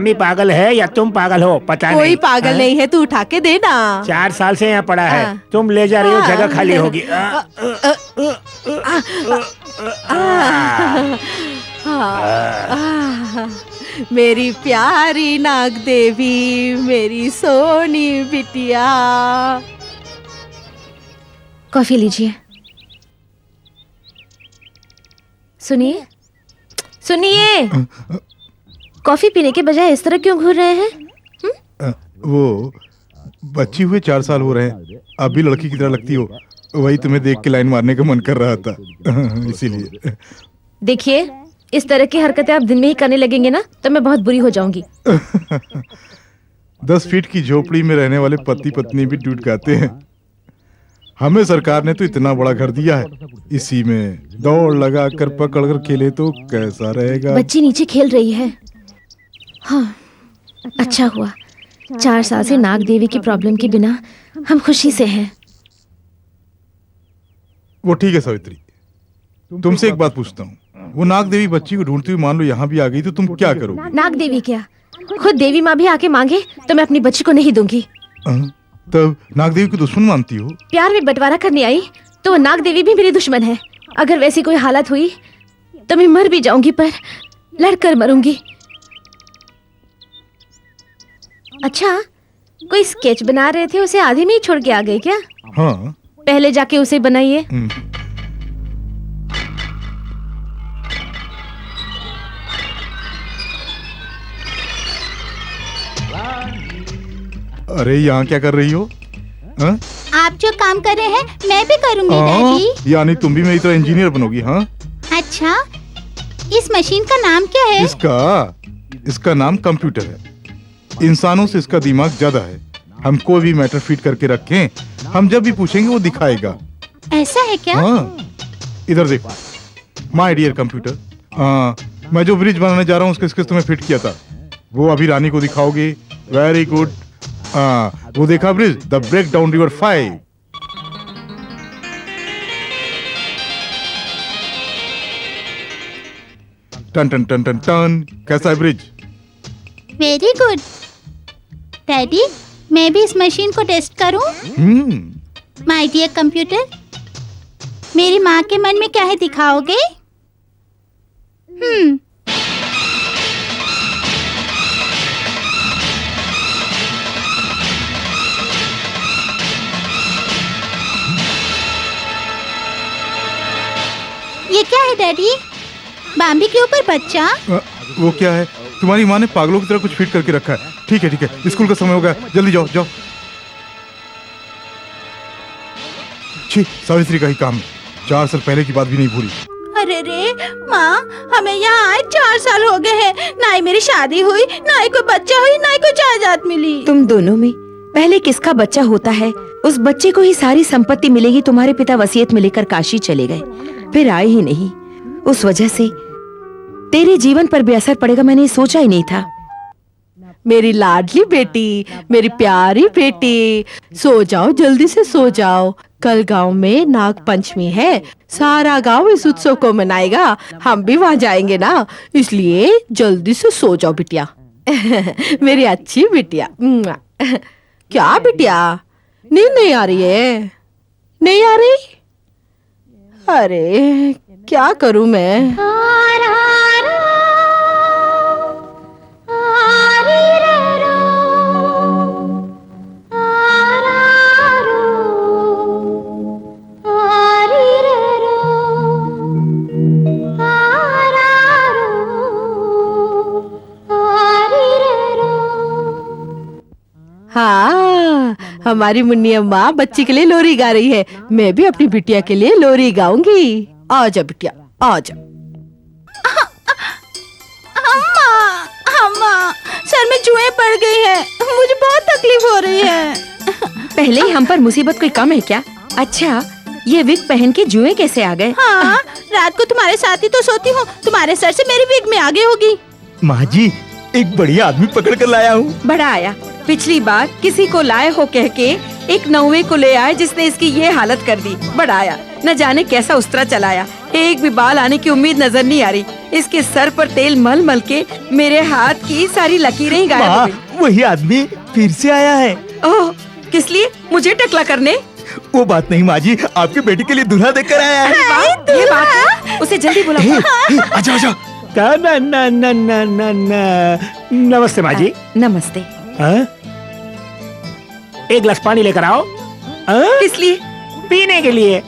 मम्मी पागल है या तुम पागल हो पता कोई नहीं। पागल नहीं है, तू उठा के देना। 4 साल से यहाँ पड़ा है, हाँ। तुम ले जा रही हो, जगह खाली होगी। मेरी प्यारी नाग देवी, मेरी सोनी बिटिया। कॉफी लीजिए। सुनिए सुनिए, कॉफी पीने के बजाय इस तरह क्यों घूर रहे हैं? वो बच्ची हुए 4 साल हो रहे हैं, आप भी लड़की की तरह लगती हो, वही तुम्हें देख के लाइन मारने का मन कर रहा था। इसीलिए। देखिए, इस तरह की हरकतें आप दिन में ही करने लगेंगे ना तो मैं बहुत बुरी हो जाऊंगी। 10 फीट की झोपड़ी में रहने वाले पति पत्नी भी टूट गाते हैं। हमें सरकार ने तो इतना बड़ा घर दिया है, इसी में दौड़ लगा कर पकड़ कर खेले तो कैसा रहेगा। बच्ची नीचे खेल रही है। हाँ, अच्छा हुआ 4 साल से नाग देवी की प्रॉब्लम के बिना हम खुशी से हैं। वो ठीक है सावित्री, तुमसे एक बात पूछता हूँ, वो नाग देवी बच्ची को ढूंढती हुई मान लो यहाँ भी आ गई तो तुम क्या करोगे? नाग देवी क्या, खुद देवी माँ भी आके मांगे तो मैं अपनी बच्ची को नहीं दूंगी। तब नाग देवी को दुश्मन मानती हो? प्यार में बंटवारा करने आई तो वो नाग देवी भी मेरी दुश्मन है। अगर वैसी कोई हालत हुई तो मैं मर भी जाऊंगी, पर लड़कर मरूंगी। अच्छा, कोई स्केच बना रहे थे, उसे आधे में ही छोड़ के आ गए क्या? हाँ। पहले जाके उसे बनाइए। अरे यहाँ क्या कर रही हो? हाँ? आप जो काम कर रहे हैं मैं भी करूंगी डैडी। यानी तुम भी मेरी तरह इंजीनियर बनोगी? हाँ। अच्छा, इस मशीन का नाम क्या है? इसका नाम कंप्यूटर है। इंसानों से इसका दिमाग ज्यादा है। हम कोई भी मैटर फीड करके रखें, हम जब भी पूछेंगे वो दिखाएगा। ऐसा है क्या? हाँ, इधर देखो माय डियर कंप्यूटर, मैं जो ब्रिज बनाने जा रहा हूँ उसके स्केच तुम्हें फिट किया था, वो अभी रानी को दिखाओगे। Very good. वो देखा bridge, the break down river 5। टन टन टन टन टन। कैसा है ब्रिज? वेरी गुड डैडी, मैं भी इस मशीन को टेस्ट करूं? माय डियर कंप्यूटर, मेरी माँ के मन में क्या है दिखाओगे? ये क्या है डैडी? बाम्बी के ऊपर बच्चा? वो क्या है? तुम्हारी माँ ने पागलों की तरह कुछ फिट करके रखा है। ठीक है ठीक है, स्कूल का समय हो गया, जल्दी जाओ जाओ। छी, सावित्री का ही काम है, 4 साल पहले की बात भी नहीं भूली। अरे रे माँ, हमें यहाँ आए 4 साल हो गए हैं, ना ही मेरी शादी हुई, ना ही कोई बच्चा हुई, ना ही कोई जायदाद मिली। तुम दोनों में पहले किसका बच्चा होता है, उस बच्चे को ही सारी संपत्ति मिलेगी। तुम्हारे पिता वसीयत में लेकर काशी चले गए, फिर आए ही नहीं। उस वजह से तेरे जीवन पर भी असर पड़ेगा, मैंने सोचा ही नहीं था। मेरी लाडली बेटी, मेरी प्यारी बेटी, सो जाओ, जल्दी से सो जाओ। कल गांव में नाग पंचमी है, सारा गांव इस उत्सव को मनाएगा, हम भी वहां जाएंगे ना, इसलिए जल्दी से सो जाओ बिटिया। मेरी अच्छी बिटिया। क्या बिटिया, नींद नहीं आ रही है? नहीं आ रही? अरे क्या करूं मैं? हाँ, हमारी मुन्नी माँ बच्ची के लिए लोरी गा रही है, मैं भी अपनी बिटिया के लिए लोरी गाऊंगी। आजा बिटिया, आजा। अम्मा, सर में जुएं पड़ गई है, मुझे बहुत तकलीफ हो रही है। पहले ही हम पर मुसीबत कोई कम है क्या? अच्छा, ये विग पहन के जुएं कैसे आ गए? हाँ, रात को तुम्हारे साथ ही तो सोती हूँ, तुम्हारे सर से मेरी विग में आ गई होगी। माँ जी, एक बढ़िया आदमी पकड़ कर लाया हूँ। बड़ा आया, पिछली बार किसी को लाए हो कह के एक नौवे को ले आए जिसने इसकी ये हालत कर दी। बड़ा आया, न जाने कैसा उस्तरा चलाया, एक भी बाल आने की उम्मीद नजर नहीं आ रही। इसके सर पर तेल मल मल के मेरे हाथ की सारी लकीरें ही गायब हो माँ, गई। वही आदमी फिर से आया है। ओह, किस लिए? मुझे टकला करने? वो बात नहीं माँ जी, आपकी बेटी के लिए दूल्हा देखकर आया है। ये बात है? उसे जल्दी बुलाओ। आजा आजा। नमस्ते माँ जी। नमस्ते। हाँ? एक गिलास पानी लेकर आओ। हाँ? किस लिए? पीने के लिए।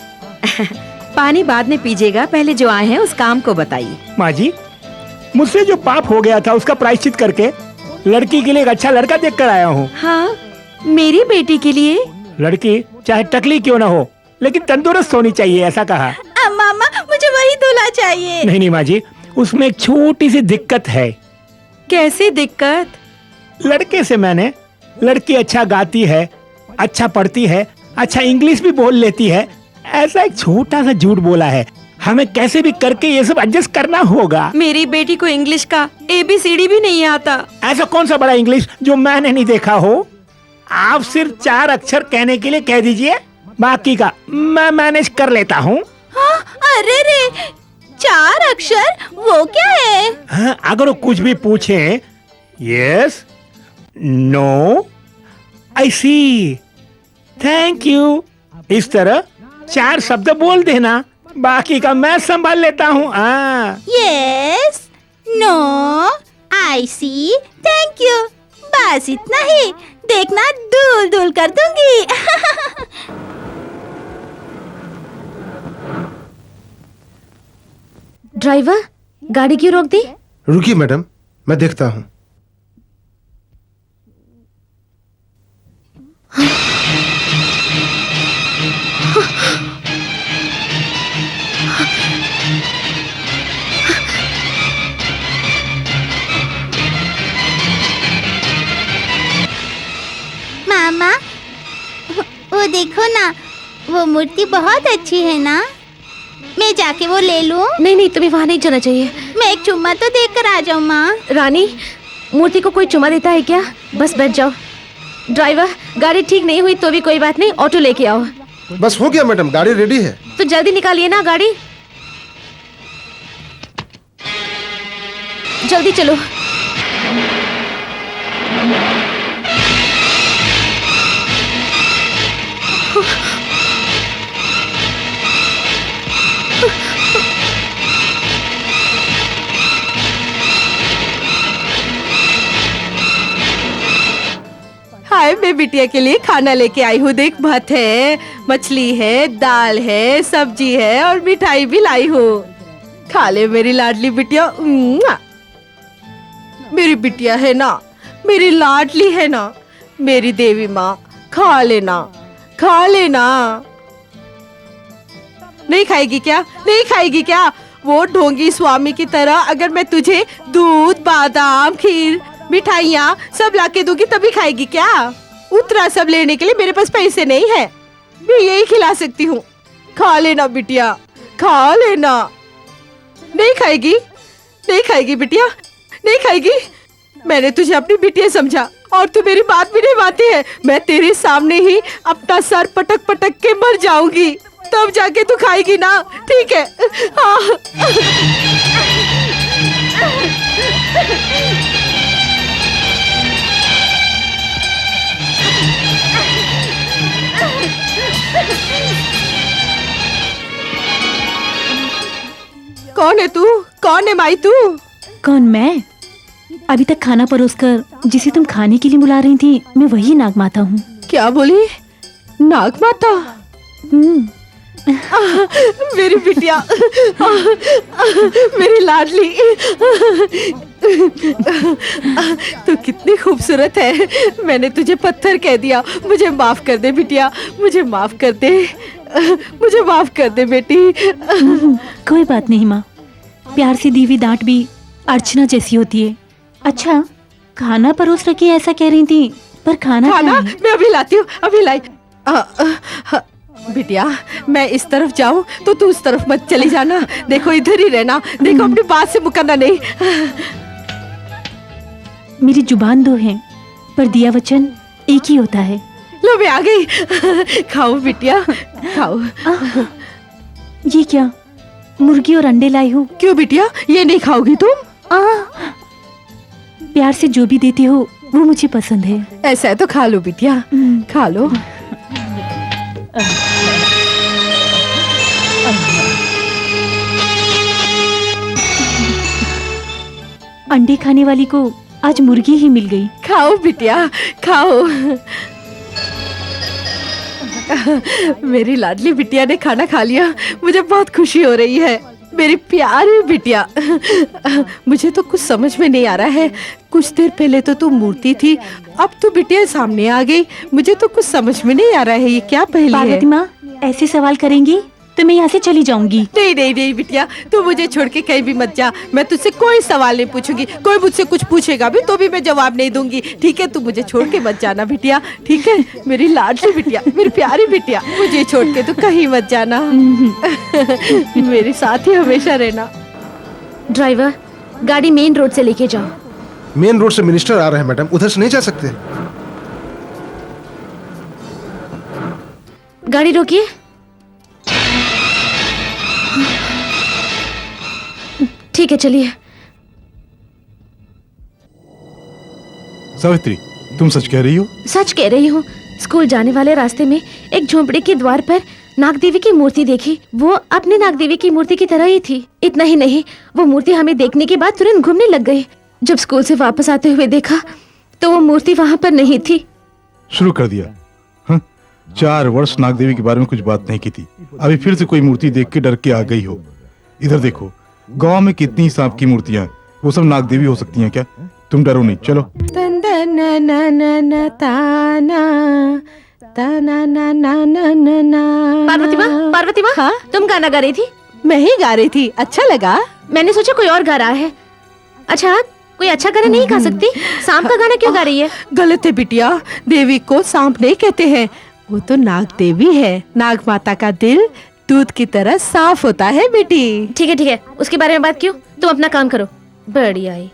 पानी बाद में पीजिएगा, पहले जो आए हैं उस काम को बताइए। माँ जी, मुझसे जो पाप हो गया था उसका प्रायश्चित करके लड़की के लिए एक अच्छा लड़का देख कर आया हूँ। हाँ, मेरी बेटी के लिए? लड़की चाहे टकली क्यों ना हो, लेकिन तंदुरुस्त होनी चाहिए, ऐसा कहा। मामा, मुझे वही दूल्हा चाहिए। नहीं माँ जी, उसमें एक छोटी सी दिक्कत है। कैसी दिक्कत? लड़के से मैंने, लड़की अच्छा गाती है, अच्छा पढ़ती है, अच्छा इंग्लिश भी बोल लेती है, ऐसा एक छोटा सा झूठ बोला है। हमें कैसे भी करके ये सब एडजस्ट करना होगा। मेरी बेटी को इंग्लिश का ABCD भी नहीं आता। ऐसा कौन सा बड़ा इंग्लिश जो मैंने नहीं देखा हो? आप सिर्फ 4 अक्षर कहने के लिए कह दीजिए, बाकी का मैं मैनेज कर लेता हूँ। हाँ, अरे रे, 4 अक्षर वो क्या है? हाँ, अगर वो कुछ भी पूछे, yes, no, I see, thank you, इस तरह 4 शब्द बोल देना, बाकी का मैं संभाल लेता हूँ। Yes, no, I see, thank you, बस इतना ही। देखना, धूल धूल कर दूंगी। ड्राइवर, गाड़ी क्यों रोक दी? रुकिए मैडम, मैं देखता हूँ। मामा, वो देखो ना, वो मूर्ति बहुत अच्छी है ना। मैं जाके वो ले लूं? नहीं, तुम्हें वहाँ नहीं जाना चाहिए। मैं एक चुम्मा तो देकर आ जाऊं माँ। रानी, मूर्ति को कोई चुमा देता है क्या? बस बैठ जाओ। ड्राइवर, गाड़ी ठीक नहीं हुई तो भी कोई बात नहीं, ऑटो लेके आओ। बस हो गया मैडम, गाड़ी रेडी है। तो जल्दी निकालिए ना गाड़ी, जल्दी चलो। हाय, मैं बिटिया के लिए खाना लेके आई हूँ। देख, भात है, मछली है, दाल है, सब्जी है और मिठाई भी लाई हूँ। खा ले मेरी लाडली बिटिया। मेरी बिटिया है ना, मेरी लाडली है ना, मेरी देवी माँ। खा लेना, खा लेना। नहीं खाएगी क्या? नहीं खाएगी क्या? वो ढोंगी स्वामी की तरह अगर मैं तुझे दूध, बादाम, खीर, मिठाइयाँ सब लाके दूंगी तभी खाएगी क्या? उतना सब लेने के लिए मेरे पास पैसे नहीं है। मैं यही खिला सकती हूँ। खा लेना बिटिया, खा लेना। नहीं खाएगी? नहीं खाएगी बिटिया? नहीं खाएगी? मैंने तुझे अपनी बिटिया समझा और तू मेरी बात भी नहीं मानती है। मैं तेरे सामने ही अपना सर पटक पटक के मर जाऊंगी, तब जाके तू खाएगी ना? ठीक है? हाँ। कौन है तू? कौन है माई तू? कौन? मैं? अभी तक खाना परोसकर जिसे तुम खाने के लिए बुला रही थी, मैं वही नागमाता हूँ। क्या बोली? नागमाता? मेरी बिटिया, मेरी लाडली, तू कितनी खूबसूरत है। मैंने तुझे पत्थर कह दिया। मुझे माफ कर दे बिटिया, मुझे माफ कर दे, मुझे माफ कर दे बेटी। कोई बात नहीं माँ, प्यार से दी हुई डांट भी अर्चना जैसी होती है। अच्छा, खाना परोस रखी ऐसा कह रही थी, पर खाना मैं अभी लाती हूँ, अभी लाई। बिटिया, मैं इस तरफ जाऊं तो तू उस तरफ मत चली जाना। देखो, इधर ही रहना। देखो, अपनी बात से मुकरना नहीं। मेरी जुबान 2 है, पर दिया वचन एक ही होता है। लो, मैं आ गई। खाओ बिटिया, खाओ। ये क्या? मुर्गी और अंडे लाई हूँ। क्यों बिटिया, ये नहीं खाओगी तुम? प्यार से जो भी देते हो वो मुझे पसंद है। ऐसा है तो खा लो बिटिया, खा लो। अंडे खाने वाली को आज मुर्गी ही मिल गई। खाओ बिटिया, खाओ। मेरी लाडली बिटिया ने खाना खा लिया, मुझे बहुत खुशी हो रही है। मेरी प्यारी बिटिया, मुझे तो कुछ समझ में नहीं आ रहा है। कुछ देर पहले तो तू मूर्ति थी, अब तो बिटिया सामने आ गई। मुझे तो कुछ समझ में नहीं आ रहा है, ये क्या पहली है? पार्वती माँ, ऐसे सवाल करेंगी तो मैं यहाँ से चली जाऊंगी। नहीं नहीं नहीं बिटिया, तू मुझे छोड़ के कहीं भी मत जा। मैं तुझसे कोई सवाल नहीं पूछूंगी, कोई मुझसे कुछ पूछेगा भी तो भी मैं जवाब नहीं दूंगी, ठीक है? तू मुझे छोड़ के मत जाना बिटिया, ठीक है? मेरी लाडली बिटिया, मेरी प्यारी बिटिया, मुझे छोड़ के तू कहीं मत जाना। मेरे साथ ही हमेशा रहना। ड्राइवर, गाड़ी मेन रोड से लेके जाओ। मेन रोड से मिनिस्टर आ रहे हैं मैडम, उधर से नहीं जा सकते। गाड़ी रोकिए। ठीक है, चलिए। सावित्री, तुम सच कह रही हो? सच कह रही हूँ। स्कूल जाने वाले रास्ते में एक झोंपड़ी के द्वार पर नाग देवी की मूर्ति देखी। वो अपने नाग देवी की मूर्ति की तरह ही थी। इतना ही नहीं, वो मूर्ति हमें देखने के बाद तुरंत घूमने लग गई। जब स्कूल से वापस आते हुए देखा तो वो मूर्ति वहाँ पर नहीं थी। शुरू कर दिया। हाँ? 4 वर्ष नाग देवी के बारे में कुछ बात नहीं की थी, अभी फिर से कोई मूर्ति देख के डर के आ गई हो। इधर देखो, गांव में कितनी सांप की मूर्तियां, वो सब नाग देवी हो सकती हैं क्या? तुम डरो नहीं, चलो। पार्वती माँ, हाँ? तुम गाना गा रही थी? मैं ही गा रही थी, अच्छा लगा। मैंने सोचा कोई और गा रहा है। अच्छा, कोई अच्छा गाना नहीं गा सकती? सांप का गाना क्यों गा रही है? गलत है बिटिया, देवी को सांप नहीं कहते हैं, वो तो नाग देवी है। नाग माता का दिल दूध की तरह साफ होता है बेटी। ठीक है, उसके बारे में बात क्यों? तुम अपना काम करो। बढ़िया है।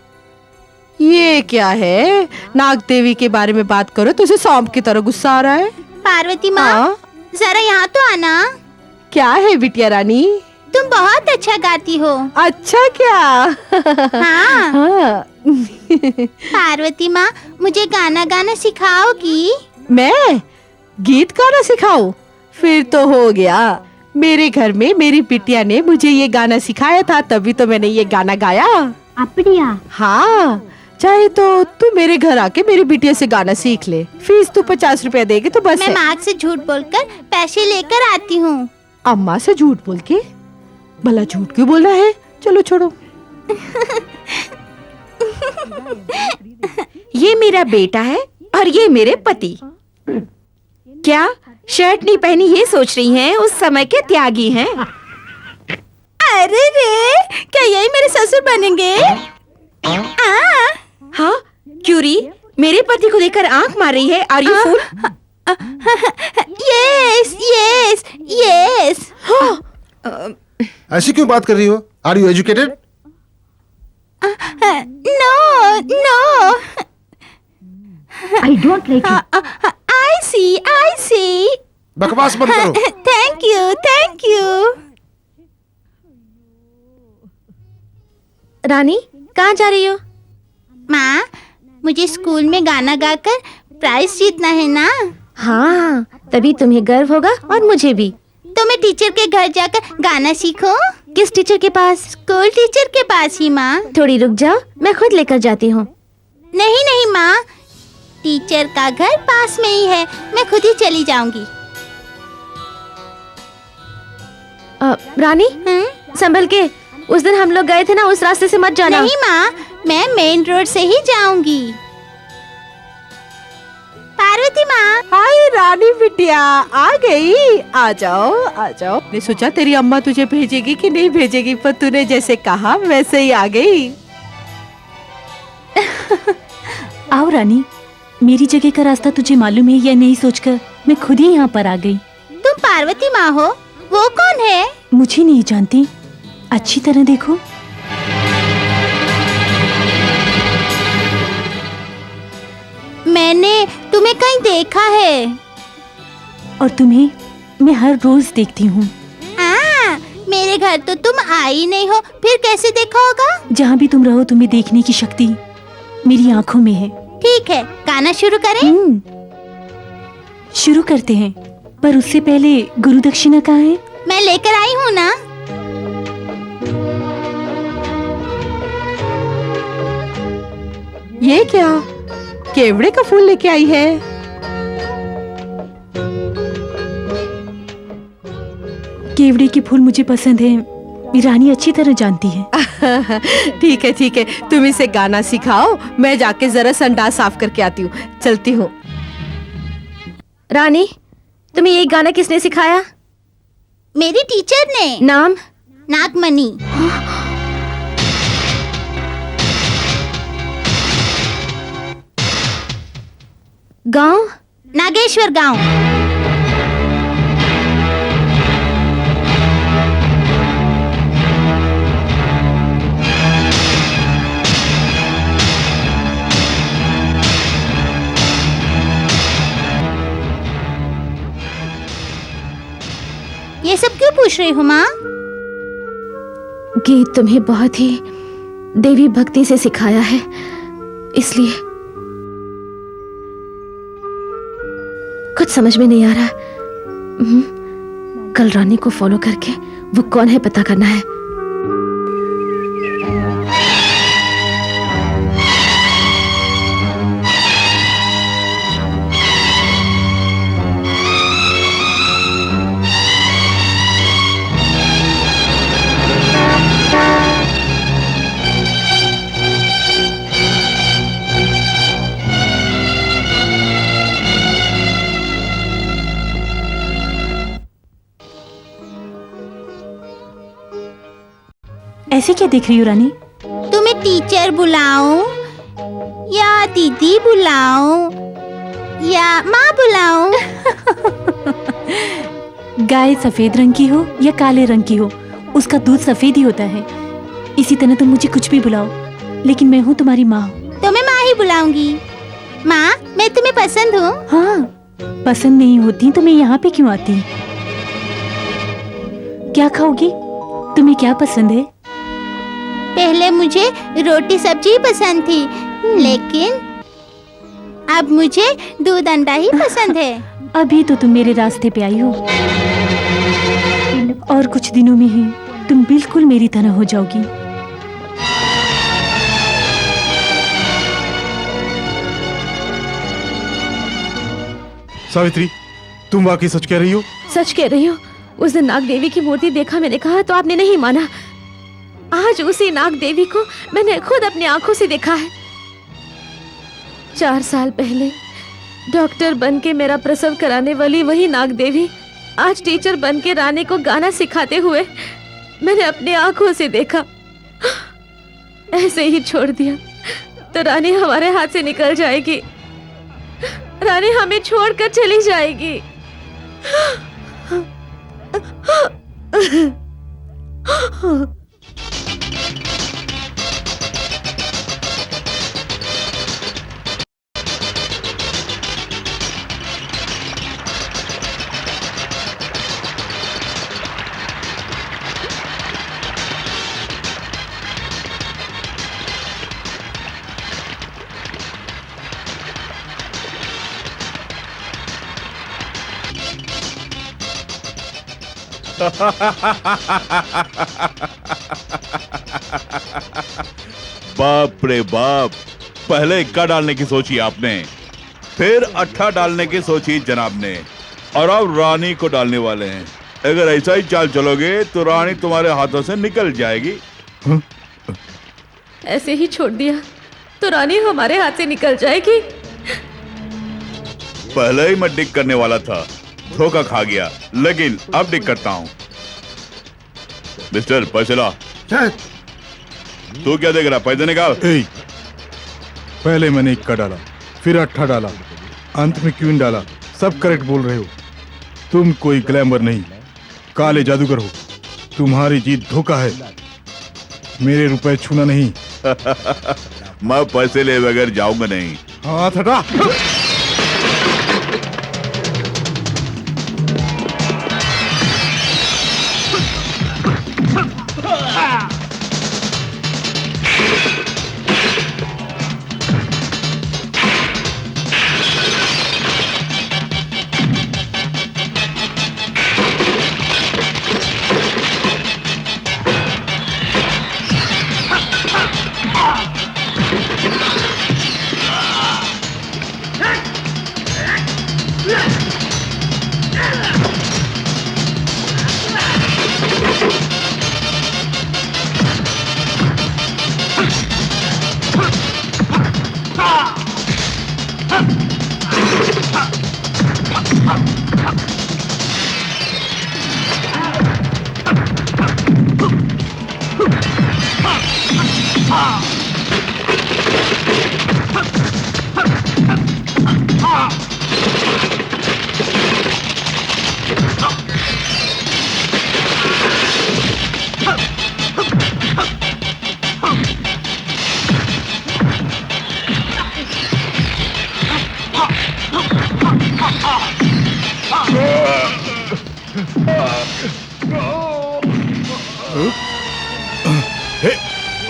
ये क्या है, नाग देवी के बारे में बात करो तो उसे सांप की तरह गुस्सा आ रहा है। पार्वती माँ, हाँ? जरा यहाँ तो आना। क्या है बिटिया रानी? तुम बहुत अच्छा गाती हो। अच्छा क्या? हाँ। हाँ। पार्वती माँ, मुझे गाना गाना सिखाओगी? मैं गीत गाना सिखाऊं? फिर तो हो गया। मेरे घर में मेरी बिटिया ने मुझे ये गाना सिखाया था, तभी तो मैंने ये गाना गाया। अपनिया? हाँ, चाहे तो तू मेरे घर आके मेरी बिटिया से गाना सीख ले। फीस तू 50 रुपया देगी तो बस मैं है। माँ से झूठ बोलकर पैसे लेकर आती हूँ। अम्मा से झूठ बोल के? भला झूठ क्यों बोलना है? चलो छोड़ो। ये मेरा बेटा है और ये मेरे पति। क्या शर्ट नहीं पहनी ये सोच रही हैं? उस समय के त्यागी हैं। अरे रे, क्या यही मेरे ससुर बनेंगे? हाँ, क्यूरी, मेरे पति को देखकर आंख मार रही है। Are you fool? Yes yes yes. ऐसी क्यों बात कर रही हो? Are you educated? No no, I don't like you. I see. बकवास बंद करो। Thank you. रानी, कहाँ जा रही हो? माँ, मुझे स्कूल में गाना गाकर प्राइज जीतना है ना? हाँ, तभी तुम्हें गर्व होगा और मुझे भी। तो मैं टीचर के घर जाकर गाना सीखूं? किस टीचर के पास? स्कूल टीचर के पास ही माँ। थोड़ी रुक जाओ, मैं खुद लेकर जाती हूँ। नहीं माँ, टीचर का घर पास में ही है, मैं खुद ही चली जाऊंगी। रानी, संभल के। उस दिन हम लोग गए थे ना, उस रास्ते से मत जाना। नहीं माँ, मैं मेन रोड से ही जाऊंगी। पार्वती माँ। हाय रानी बिटिया, आ गई। आ जाओ। मैं सोचा तेरी अम्मा तुझे भेजेगी कि नहीं भेजेगी, पर तूने जैसे कहा वैसे ही आ गई। आओ रानी, मेरी जगह का रास्ता तुझे मालूम है या नहीं सोचकर मैं खुद ही यहाँ पर आ गई। तुम पार्वती माँ हो? वो कौन है? मुझे नहीं जानती, अच्छी तरह देखो। मैंने तुम्हें कहीं देखा है। और तुम्हें मैं हर रोज देखती हूँ। हाँ, मेरे घर तो तुम आई नहीं हो, फिर कैसे देखा होगा? जहाँ भी तुम रहो तुम्हें देखने की शक्ति मेरी आंखों में है। ठीक है, गाना शुरू करें? शुरू करते हैं, पर उससे पहले गुरु दक्षिणा कहाँ है? मैं लेकर आई हूँ ना। ये क्या केवड़े का फूल लेके आई है? केवड़े के फूल मुझे पसंद है, मेरी रानी अच्छी तरह जानती है। ठीक है, तुम इसे गाना सिखाओ, मैं जाके जरा संडास साफ करके आती हूँ। चलती हूँ। रानी, तुम्हें ये गाना किसने सिखाया? मेरी टीचर ने। नाम? नागमणि। गांव? नागेश्वर गांव। ये सब क्यों पूछ रही हो माँ? गीत तुम्हें बहुत ही देवी भक्ति से सिखाया है, इसलिए कुछ समझ में नहीं आ रहा। कल रानी को फॉलो करके वो कौन है पता करना है। ऐसे क्या देख रही हो रानी? तुम्हें टीचर बुलाऊं या दीदी बुलाऊं या माँ बुलाऊं? गाय सफेद रंग की हो या काले रंग की हो, उसका दूध सफेद ही होता है। इसी तरह तुम मुझे कुछ भी बुलाओ, लेकिन मैं हूँ तुम्हारी माँ। तो मैं माँ ही बुलाऊंगी। माँ, मैं तुम्हें पसंद हूँ। हाँ, पसंद नहीं होती तो मैं यहाँ पे क्यों आती? क्या खाओगी? तुम्हें क्या पसंद है? पहले मुझे रोटी सब्जी पसंद थी, लेकिन अब मुझे दूध अंडा ही पसंद है। अभी तो तुम मेरे रास्ते पे आई हो, और कुछ दिनों में ही तुम बिल्कुल मेरी तरह हो जाओगी। सावित्री, तुम वाकई सच कह रही हो? सच कह रही हो। उस दिन नाग देवी की मूर्ति देखा मैंने कहा तो आपने नहीं माना। आज उसी नाग देवी को मैंने खुद अपनी आंखों से देखा है। 4 साल पहले डॉक्टर बन के मेरा प्रसव कराने वाली वही नाग देवी आज टीचर बन के रानी को गाना सिखाते हुए मैंने अपनी आंखों से देखा। ऐसे ही छोड़ दिया तो रानी हमारे हाथ से निकल जाएगी। रानी हमें छोड़कर चली जाएगी। बाप रे बाप, पहले इक्का डालने की सोची आपने, फिर अट्ठा डालने की सोची जनाब ने, और अब रानी को डालने वाले हैं। अगर ऐसा ही चाल चलोगे तो रानी तुम्हारे हाथों से निकल जाएगी। ऐसे ही छोड़ दिया तो रानी हमारे हाथ से निकल जाएगी। पहले ही मैं डिक करने वाला था, धोखा खा गया, लेकिन अब डिक करता हूँ। मिस्टर पैसे ला। तू क्या देख रहा, पैसे निकाल। पहले मैंने इक्का डाला, फिर अट्ठा डाला, अंत में क्वीन डाला। सब करेक्ट बोल रहे हो। तुम कोई ग्लैमर नहीं, काले जादूगर हो। तुम्हारी जीत धोखा है, मेरे रुपए छूना नहीं। मैं पैसे ले बगैर जाऊंगा नहीं। हाथ हटा।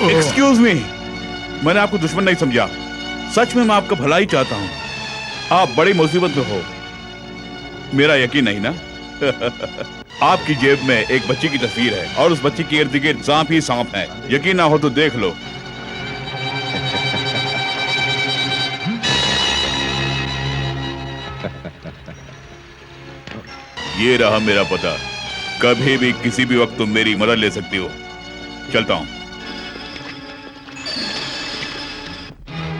एक्सक्यूज मी, मैंने आपको दुश्मन नहीं समझा। सच में मैं आपका भला ही चाहता हूँ। आप बड़ी मुसीबत में हो, मेरा यकीन नहीं ना? आपकी जेब में एक बच्ची की तस्वीर है और उस बच्ची के इर्द गिर्द सांप ही सांप है। यकीन ना हो तो देख लो। ये रहा मेरा पता। कभी भी किसी भी वक्त तुम मेरी मदद ले सकती हो। चलता हूँ।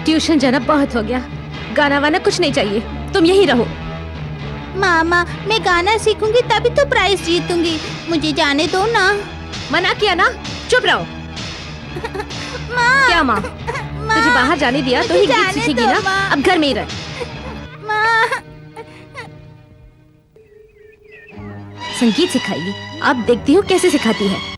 ट्यूशन जाना बहुत हो गया। गाना वाना कुछ नहीं चाहिए, तुम यहीं रहो। मामा, मैं गाना सीखूंगी तभी तो प्राइज जीतूंगी। मुझे जाने दो ना। मना किया ना, चुप रहो। माँ, क्या माँ? तुझे बाहर जाने दिया तो ही गीत जाने सीखेगी दो, ना? माँ। अब घर में ही रह। माँ, संगीत सिखाएगी, अब देखती हूँ कैसे सिखाती है।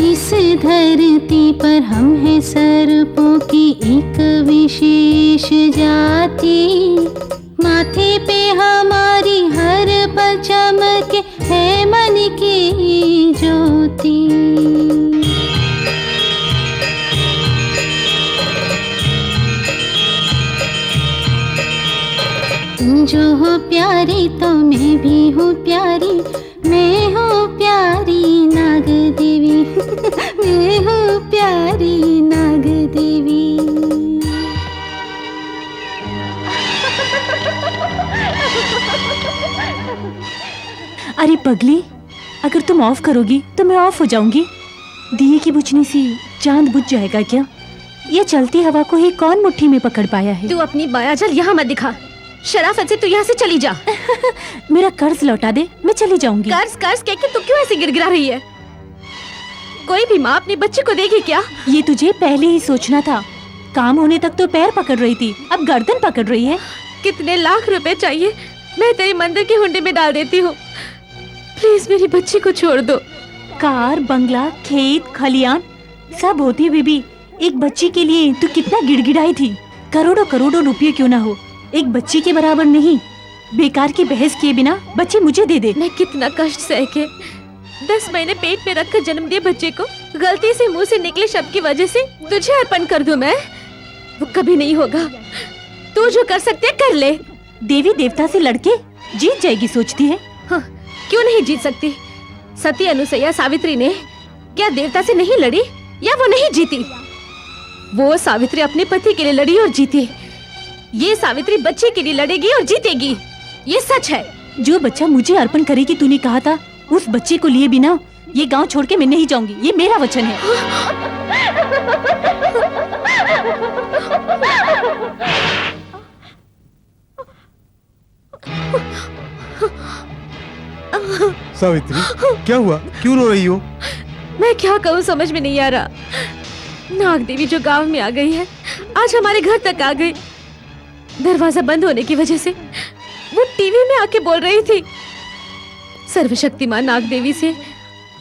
इस धरती पर हम हैं सर्पों की एक विशेष जाति। माथे पे हमारी हर पल चमके है मन की ज्योति। तुम जो हो प्यारी तो मैं भी हूँ प्यारी। मैं हूँ प्यारी नाग देवी। मैं हूँ प्यारी नाग देवी। अरे पगली, अगर तुम ऑफ करोगी तो मैं ऑफ हो जाऊंगी। दिए की बुझने से चांद बुझ जाएगा क्या? ये चलती हवा को ही कौन मुट्ठी में पकड़ पाया है? तू अपनी मायाजाल यहाँ मत दिखा। शराफत से तू यहाँ से चली जा। मेरा कर्ज लौटा दे, मैं चली जाऊंगी। कर्ज कर्ज कह के तू क्यों ऐसे गिड़गिड़ा रही है? कोई भी माँ अपने बच्चे को देगी क्या? ये तुझे पहले ही सोचना था। काम होने तक तो पैर पकड़ रही थी, अब गर्दन पकड़ रही है। कितने लाख रुपए चाहिए, मैं तेरी मंदिर की हुंडी में डाल देती हूँ। प्लीज मेरी बच्ची को छोड़ दो। कार, बंगला, खेत, खलियान सब होती हुए भी एक बच्ची के लिए तू कितना गिड़गिड़ाई थी। करोड़ों करोड़ों रुपये क्यों ना हो, एक बच्ची के बराबर नहीं। बेकार की बहस किए बिना बच्ची मुझे दे दे। मैं कितना कष्ट सह के 10 महीने पेट में रखकर जन्म दिए बच्चे को गलती से मुंह से निकले शब्द की वजह से तुझे अर्पण कर दूं मैं? वो कभी नहीं होगा। तू जो कर सकते है कर ले। देवी देवता से लड़के जीत जाएगी सोचती है? हाँ, क्यों नहीं जीत सकती? सती, अनुसैया, सावित्री ने क्या देवता से नहीं लड़ी या वो नहीं जीती? वो सावित्री अपने पति के लिए लड़ी और जीती। ये सावित्री बच्चे के लिए लड़ेगी और जीतेगी। ये सच है। जो बच्चा मुझे अर्पण करेगी तूने कहा था, उस बच्चे को लिए बिना ये गांव छोड़ के मैं नहीं जाऊंगी। ये मेरा वचन है। सावित्री, क्या हुआ? क्यों रो रही हो? मैं क्या कहूँ समझ में नहीं आ रहा। नाग देवी जो गांव में आ गई है, आज हमारे घर तक आ गई। दरवाजा बंद होने की वजह से वो टीवी में आके बोल रही थी, सर्वशक्तिमान नाग देवी से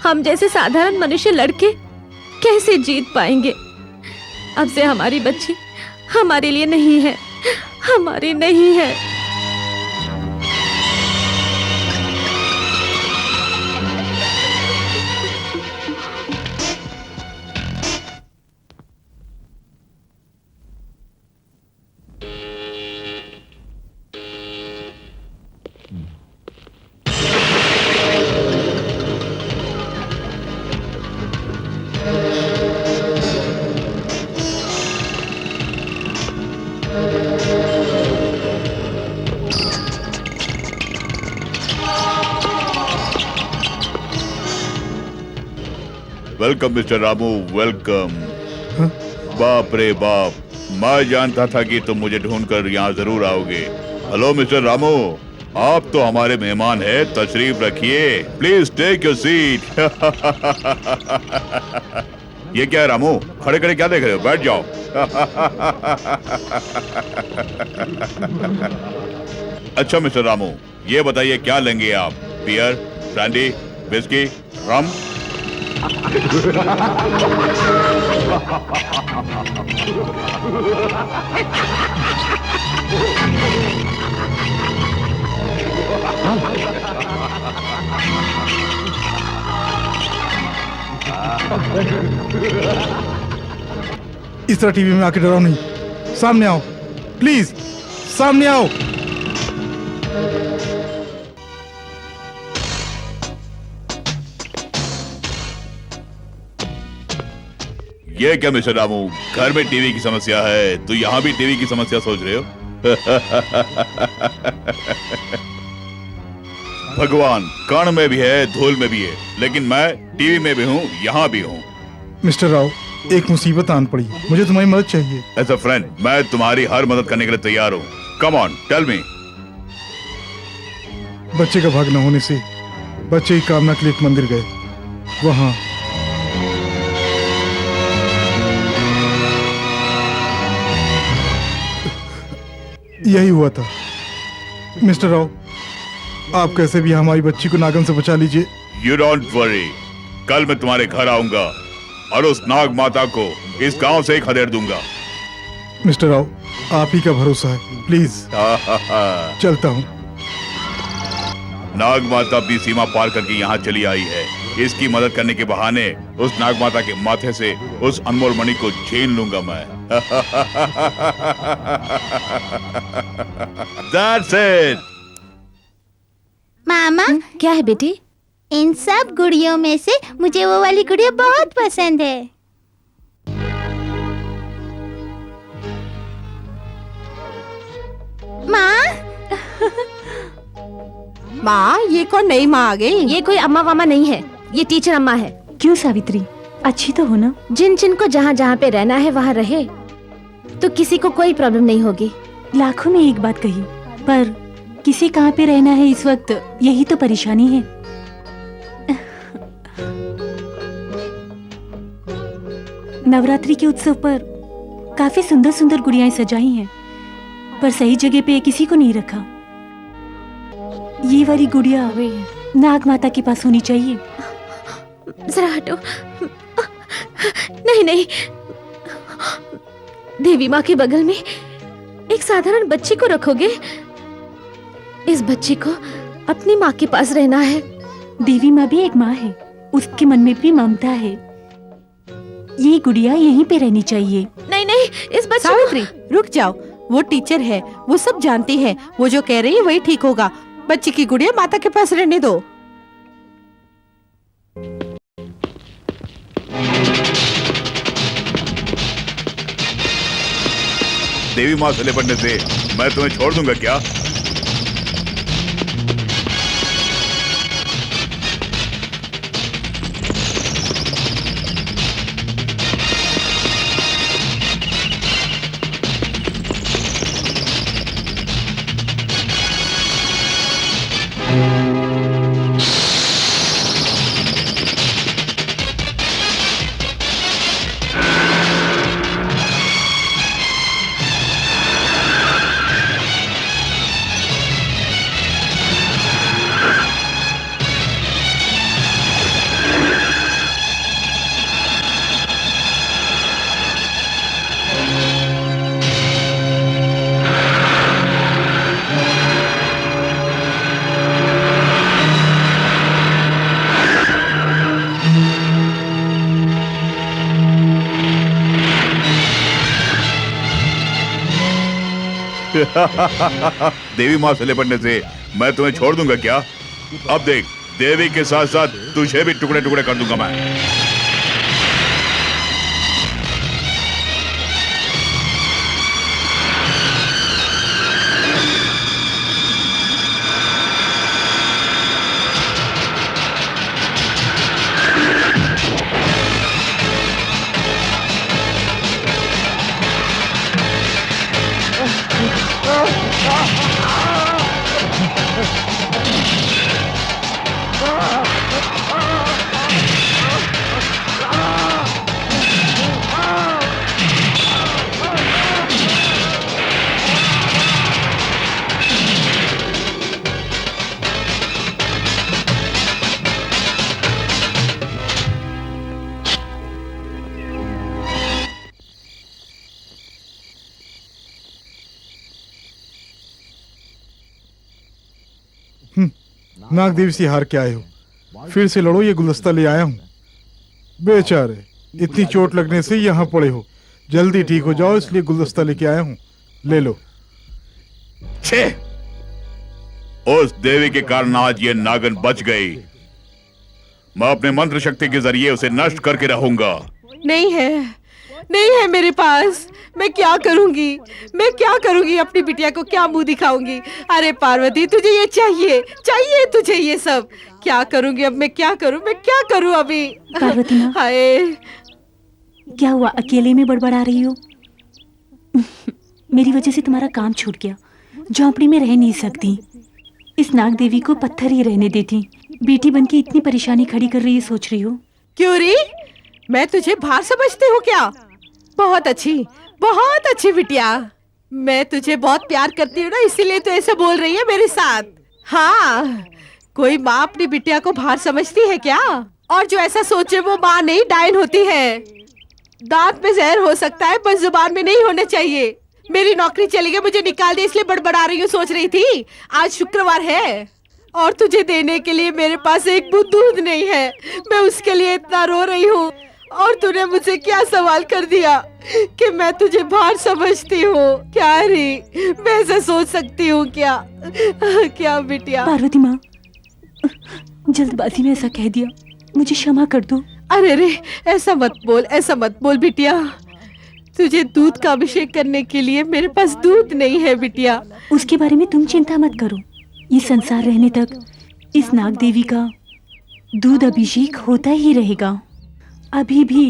हम जैसे साधारण मनुष्य लड़के कैसे जीत पाएंगे? अब से हमारी बच्ची हमारे लिए नहीं है, हमारी नहीं है। Welcome mister Ramu, welcome. हाँ? बाप रे बाप, मैं जानता था कि तुम मुझे ढूंढकर यहाँ जरूर आओगे। हेलो मिस्टर रामू, आप तो हमारे मेहमान हैं, तशरीफ रखिए। Please take your seat. ये क्या है रामू, खड़े खड़े क्या देख रहे हो? बैठ जाओ। अच्छा मिस्टर रामू, ये बताइए क्या लेंगे आप? बियर, ब्रांडी, विस्की, रम? इस तरह टीवी में आके डराओ नहीं, सामने आओ प्लीज, सामने आओ। ये क्या मिस्टर रामू, घर में टीवी की समस्या है तो यहाँ भी टीवी की समस्या सोच रहे हो? भगवान कण में भी है, धूल में भी है, लेकिन मैं टीवी में भी हूँ, यहाँ भी हूँ। मिस्टर राव, एक मुसीबत आन पड़ी, मुझे तुम्हारी मदद चाहिए। एज अ फ्रेंड मैं तुम्हारी हर मदद करने के लिए तैयार हूँ। Come on, tell me. बच्चे का भाग न होने से बच्चे की कामना के लिए एक मंदिर गए, वहां यही हुआ था। मिस्टर राव, आप कैसे भी हमारी बच्ची को नागन से बचा लीजिए। यू डोंट वरी, कल मैं तुम्हारे घर आऊंगा और उस नाग माता को इस गांव से ही खदेड़ दूंगा। मिस्टर राव, आप ही का भरोसा है, प्लीज चलता हूँ। नाग माता अपनी सीमा पार करके यहाँ चली आई है। इसकी मदद करने के बहाने उस नाग माता के माथे से उस अनमोल मणि को छीन लूंगा मैं। That's it. मामा, क्या है बेटी? इन सब गुड़ियों में से मुझे वो वाली गुड़िया बहुत पसंद है। माँ, माँ, ये कौन नई माँ आ गई? ये कोई अम्मा वामा नहीं है, ये टीचर अम्मा है। क्यों सावित्री, अच्छी तो हो ना? जिन जिन को जहाँ जहाँ पे रहना है वहाँ रहे, तो किसी को कोई प्रॉब्लम नहीं होगी। लाखों में एक बात कही, पर किसे कहाँ पे रहना है इस वक्त, यही तो परेशानी है। नवरात्रि के उत्सव पर काफी सुंदर सुंदर गुड़ियाएं सजाई हैं, पर सही जगह पे किसी को नहीं रखा। ये वाली गुड़िया नाग माता के पास होनी चाहिए। जरा हटो। नहीं नहीं, देवी माँ के बगल में एक साधारण बच्ची को रखोगे? इस बच्ची को अपनी माँ के पास रहना है। देवी माँ भी एक माँ है, उसके मन में भी ममता है। ये गुड़िया यहीं पे रहनी चाहिए। नहीं नहीं, इस बच्ची सावित्री, रुक जाओ। वो टीचर है, वो सब जानती है, वो जो कह रही है वही ठीक होगा। बच्ची की गुड़िया माता के पास रहने दो। देवी माँ से निपटने से मैं तुम्हें छोड़ दूंगा क्या? देवी माँ से निपटने से मैं तुम्हें छोड़ दूंगा क्या? अब देख, देवी के साथ साथ तुझे भी टुकड़े टुकड़े कर दूंगा मैं। नाग देवी से हार के आए हो, फिर से लड़ो, ये गुलदस्ता ले आया हूँ। बेचारे, इतनी चोट लगने से यहाँ पड़े हो, जल्दी ठीक हो जाओ, इसलिए गुलदस्ता लेके आया हूँ, ले लो। छे! उस देवी के कारण आज ये नागन बच गई। मैं अपने मंत्र शक्ति के जरिए उसे नष्ट करके रहूंगा। नहीं है, नहीं है मेरे पास। मैं क्या करूंगी, मैं क्या करूंगी? अपनी बिटिया को क्या मुंह दिखाऊंगी? अरे पार्वती, तुझे ये चाहिए, चाहिए तुझे ये सब। क्या करूंगी अब मैं, क्या करूं, मैं क्या करूं अभी? पार्वती माँ, हाय, क्या हुआ? अकेले में बड़बड़ा रही हो? मेरी वजह से तुम्हारा काम छूट गया। झोंपड़ी में रह नहीं सकती, इस नाग देवी को पत्थर ही रहने देती। बेटी बनके इतनी परेशानी खड़ी कर रही है, सोच रही हो? क्यों री? मैं तुझे बाहर समझती हूँ क्या? बहुत अच्छी बिटिया। मैं तुझे बहुत प्यार करती हूँ ना, इसीलिए तो ऐसा बोल रही है मेरे साथ। हाँ, कोई माँ अपनी बिटिया को बाहर समझती है क्या? और जो ऐसा सोचे वो माँ नहीं, डायन होती है। दांत में जहर हो सकता है, बस जुबान में नहीं होना चाहिए। मेरी नौकरी चली गई, मुझे निकाल दे, इसलिए बड़बड़ा रही हूँ। सोच रही थी आज शुक्रवार है और तुझे देने के लिए मेरे पास एक बूंद दूध नहीं है। मैं उसके लिए इतना रो रही हूँ और तूने मुझे क्या सवाल कर दिया कि मैं तुझे बाहर समझती हूँ? क्या री, मैं ऐसा सोच सकती हूँ क्या? क्या बिटिया? पार्वती माँ, जल्दबाजी में ऐसा कह दिया, मुझे क्षमा कर दो। अरे रे, ऐसा मत बोल बिटिया। तुझे दूध का अभिषेक करने के लिए मेरे पास दूध नहीं है बिटिया। उसके बारे में तुम चिंता मत करो, ये संसार रहने तक इस नाग देवी का दूध अभिषेक होता ही रहेगा। अभी भी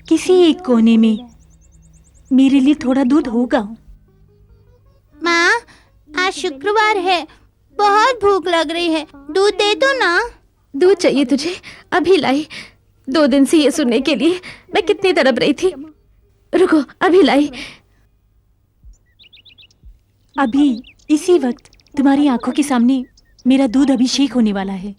किसी एक कोने में मेरे लिए थोड़ा दूध होगा। माँ, आज शुक्रवार है, बहुत भूख लग रही है, दूध दे दो ना। दूध चाहिए तुझे? अभी लाई। 2 दिन से ये सुनने के लिए मैं कितनी तड़प रही थी। रुको, अभी लाई। अभी इसी वक्त तुम्हारी आंखों के सामने मेरा दूध अभिषेक होने वाला है।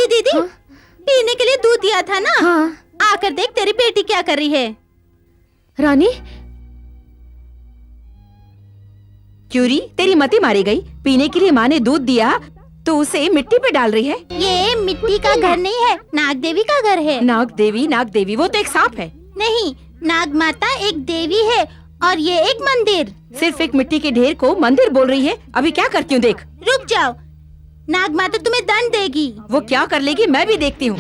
दीदी, पीने के लिए दूध दिया था ना? हाँ। आकर देख तेरी बेटी क्या कर रही है। रानी, क्यूरी, तेरी मती मारी गई। पीने के लिए माँ ने दूध दिया तो उसे मिट्टी पे डाल रही है। ये मिट्टी का घर नहीं है, नाग देवी का घर है। नाग देवी, वो तो एक सांप है। नहीं, नाग माता एक देवी है और ये एक मंदिर। सिर्फ एक मिट्टी के ढेर को मंदिर बोल रही है। अभी क्या करती हूँ देख। रुक जाओ, नाग माता तुम्हें दंड देगी। वो क्या कर लेगी मैं भी देखती हूँ।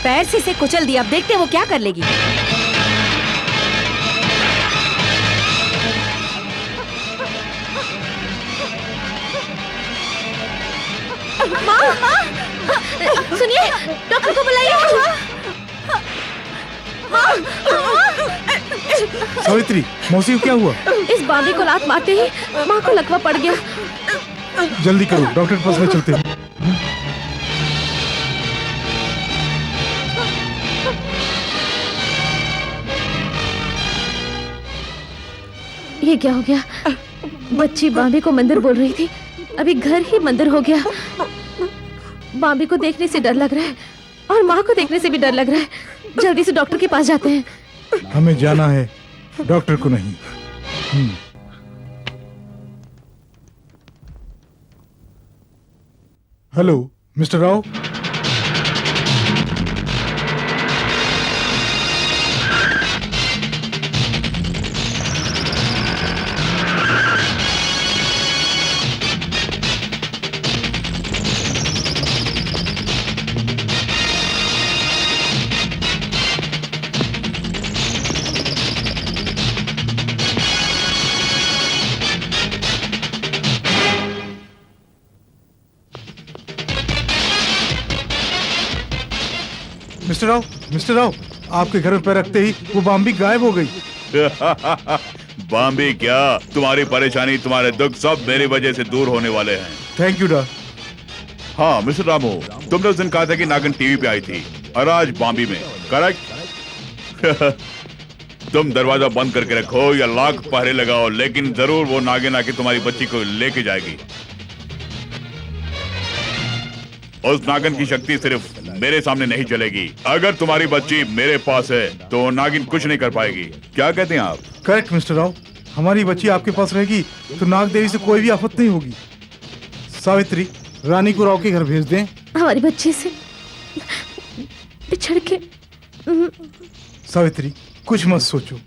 पैर से इसे कुचल दिया, अब देखते हैं वो क्या कर लेगी। सुनिए, डॉक्टर को बुलाइए। सावित्री, मौसी को क्या हुआ? इस बांदी को लात मारते ही माँ को लकवा पड़ गया। जल्दी करो, डॉक्टर के पास में चलते हैं। ये क्या हो गया? बच्ची बांबी को मंदिर बोल रही थी, अभी घर ही मंदिर हो गया। बांबी को देखने से डर लग रहा है और माँ को देखने से भी डर लग रहा है। जल्दी से डॉक्टर के पास जाते हैं। हमें जाना है, डॉक्टर को नहीं। Hello mister Rao. Mister Rao, आपके घर में पैर रखते ही वो बाम्बी गायब हो गई। बाम्बी क्या, तुम्हारी परेशानी, तुम्हारे दुख सब मेरी वजह से दूर होने वाले हैं। थैंक यू डॉ। हाँ मिस्टर रामू, तुमने उस दिन कहा था कि नागिन टीवी पे आई थी और आज बॉम्बे में, करेक्ट? तुम दरवाजा बंद करके रखो या लाख पहरे लगाओ, लेकिन जरूर वो नागिन आके तुम्हारी बच्ची को लेके जाएगी। उस नागिन की शक्ति सिर्फ मेरे सामने नहीं चलेगी। अगर तुम्हारी बच्ची मेरे पास है तो नागिन कुछ नहीं कर पाएगी। क्या कहते हैं आप? करेक्ट मिस्टर राव, हमारी बच्ची आपके पास रहेगी तो नाग देवी से कोई भी आफत नहीं होगी। सावित्री, रानी को राव के घर भेज दें। हमारी बच्ची से बिछड़ के। सावित्री, कुछ मत सोचो,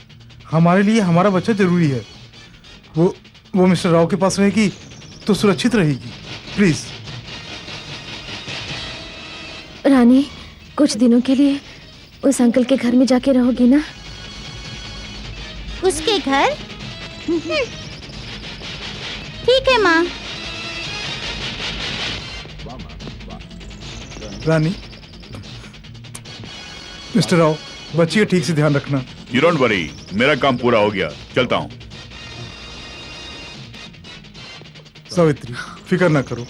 हमारे लिए हमारा बच्चा जरूरी है। वो मिस्टर राव के पास रहेगी तो सुरक्षित रहेगी। प्लीज। रानी, कुछ दिनों के लिए उस अंकल के घर में जाके रहोगी ना? उसके घर? ठीक है माँ। रानी, मिस्टर राव, बच्ची का ठीक से ध्यान रखना। You don't worry, मेरा काम पूरा हो गया, चलता हूँ। सावित्री, फिक्र ना करो।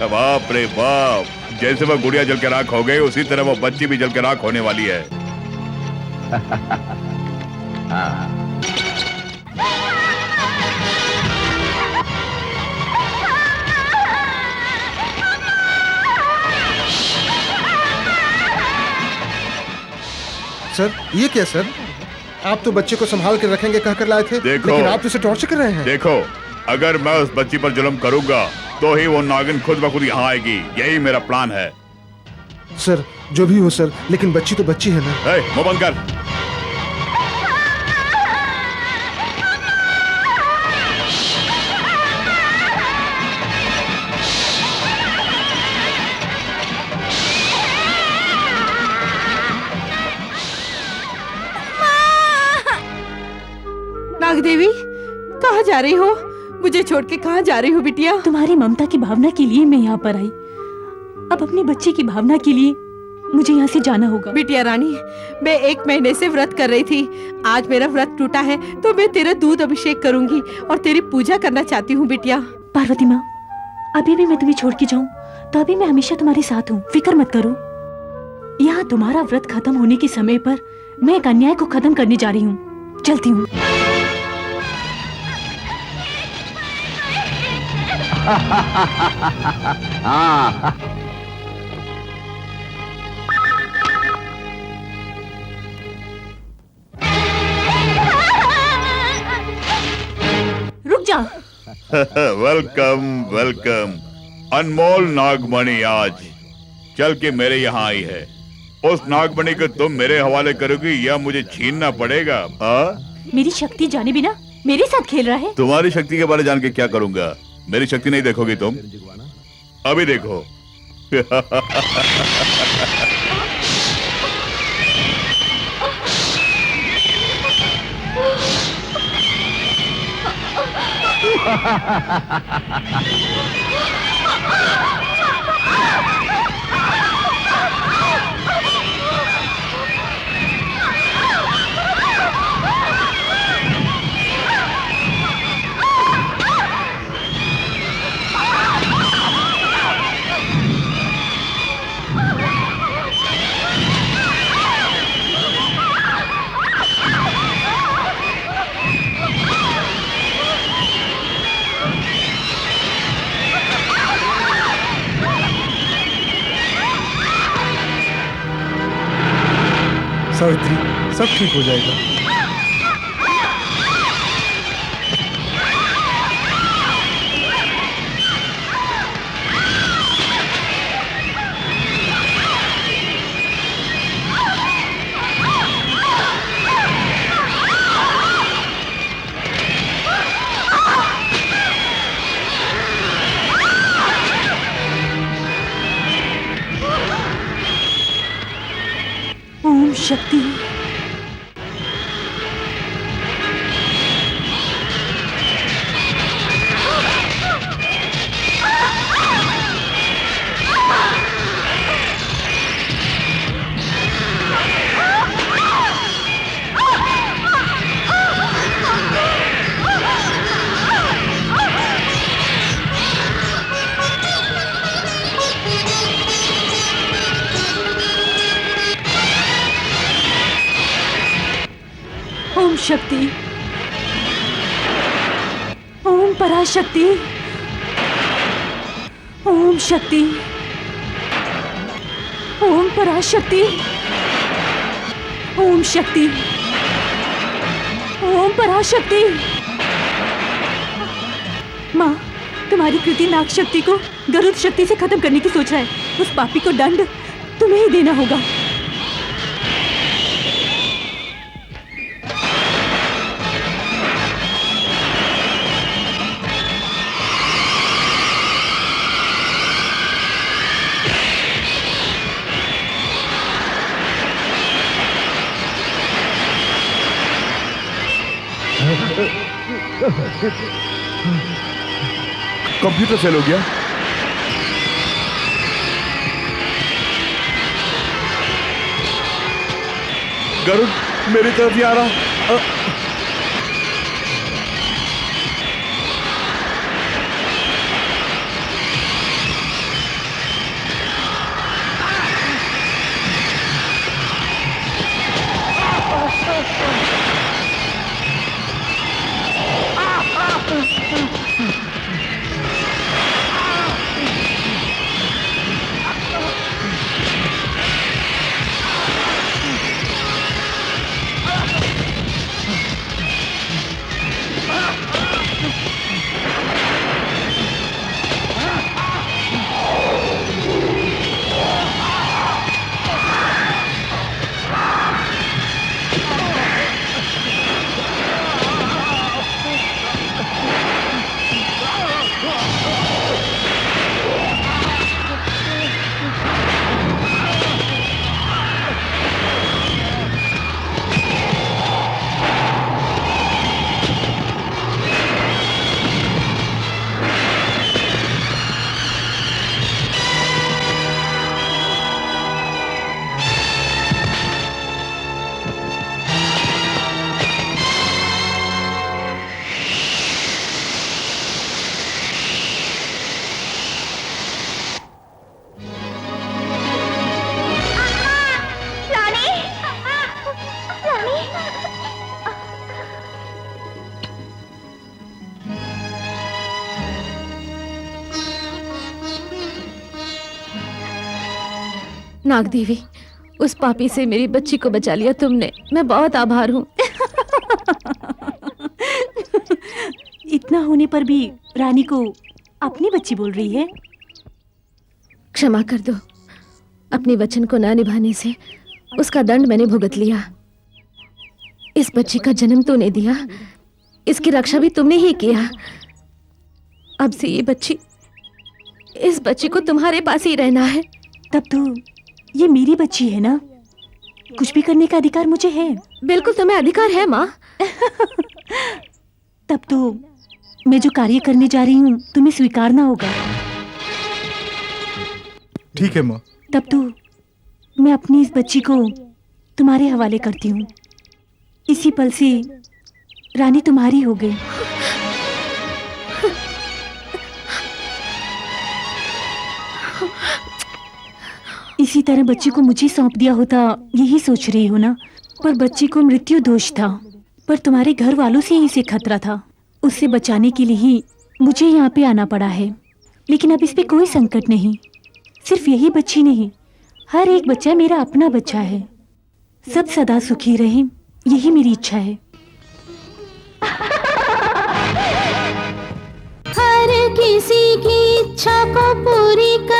बाप रे बाप, जैसे वो गुड़िया जल के राख हो गई उसी तरह वो बच्ची भी जल के राख होने वाली है। सर, ये क्या सर? आप तो बच्चे को संभाल के रखेंगे कहकर लाए थे, देखो, लेकिन आप तो इसे टॉर्चर कर रहे हैं। देखो, अगर मैं उस बच्ची पर जुल्म करूंगा तो ही वो नागिन खुद ब खुद यहाँ आएगी। यही मेरा प्लान है। सर, जो भी हो सर, लेकिन बच्ची तो बच्ची है ना। मुंह बंद कर। नाग देवी, कहाँ जा रही हो? मुझे छोड़ के कहाँ जा रही हो बिटिया? तुम्हारी ममता की भावना के लिए मैं यहाँ पर आई। अब अपने बच्चे की भावना के लिए मुझे यहाँ से जाना होगा। बिटिया रानी, मैं 1 महीने से व्रत कर रही थी। आज मेरा व्रत टूटा है तो मैं तेरा दूध अभिषेक करूंगी और तेरी पूजा करना चाहती हूँ बिटिया। पार्वती माँ, अभी भी मैं तुम्हें छोड़ के जाऊँ तो अभी मैं हमेशा तुम्हारे साथ हूँ, फिक्र मत करो। यहाँ तुम्हारा व्रत खत्म होने के समय पर मैं एक अन्याय को खत्म करने जा रही हूँ। चलती हूँ। रुक जा। Welcome welcome. अनमोल नागमणि आज चल के मेरे यहाँ आई है। उस नागमणि को तुम मेरे हवाले करोगी या मुझे छीनना पड़ेगा? मेरी शक्ति जाने बिना मेरे साथ खेल रहा है? तुम्हारी शक्ति के बारे जान के क्या करूंगा? मेरी शक्ति नहीं देखोगी तुम? अभी देखो। सावित्री, सब ठीक हो जाएगा। ओम शक्ति। ओम शक्ति। ओम पराशक्ति। ओम शक्ति। ओम पराशक्ति। ओम शक्ति। ओम पराशक्ति। माँ, तुम्हारी कृति नाग शक्ति को गरुड़ शक्ति से खत्म करने की सोच रहा है। उस पापी को दंड तुम्हें ही देना होगा। कंप्यूटर फेल हो गया। गरुड़ मेरी तरफ ही आ रहा। नाग देवी, उस पापी से मेरी बच्ची को बचा लिया तुमने। मैं बहुत आभार हूँ। इतना होने पर भी रानी को अपनी बच्ची बोल रही है। क्षमा कर दो। अपने वचन को ना निभाने से उसका दंड मैंने भुगत लिया। इस बच्ची का जन्म तूने दिया, इसकी रक्षा भी तुमने ही किया। अब से इस बच्ची को तुम्हारे पास ही रहना है। तब तो ये मेरी बच्ची है ना, कुछ भी करने का अधिकार मुझे है। बिल्कुल तुम्हें अधिकार है माँ। तब तो मैं जो कार्य करने जा रही हूँ तुम्हें स्वीकारना होगा। ठीक है माँ। तब तो मैं अपनी इस बच्ची को तुम्हारे हवाले करती हूँ। इसी पल से रानी तुम्हारी हो गई। इसी तरह बच्ची को मुझे सौंप दिया होता, यही सोच रही हो ना। पर बच्ची को मृत्यु दोष था, पर तुम्हारे घर वालों से ही इसे खतरा था। उससे बचाने के लिए ही मुझे यहाँ पे आना पड़ा है। लेकिन अब इस पे कोई संकट नहीं। सिर्फ यही बच्ची नहीं, हर एक बच्चा मेरा अपना बच्चा है। सब सदा सुखी रहें, यही मेरी इच्छा है। हर किसी की इच्छा को पूरी कर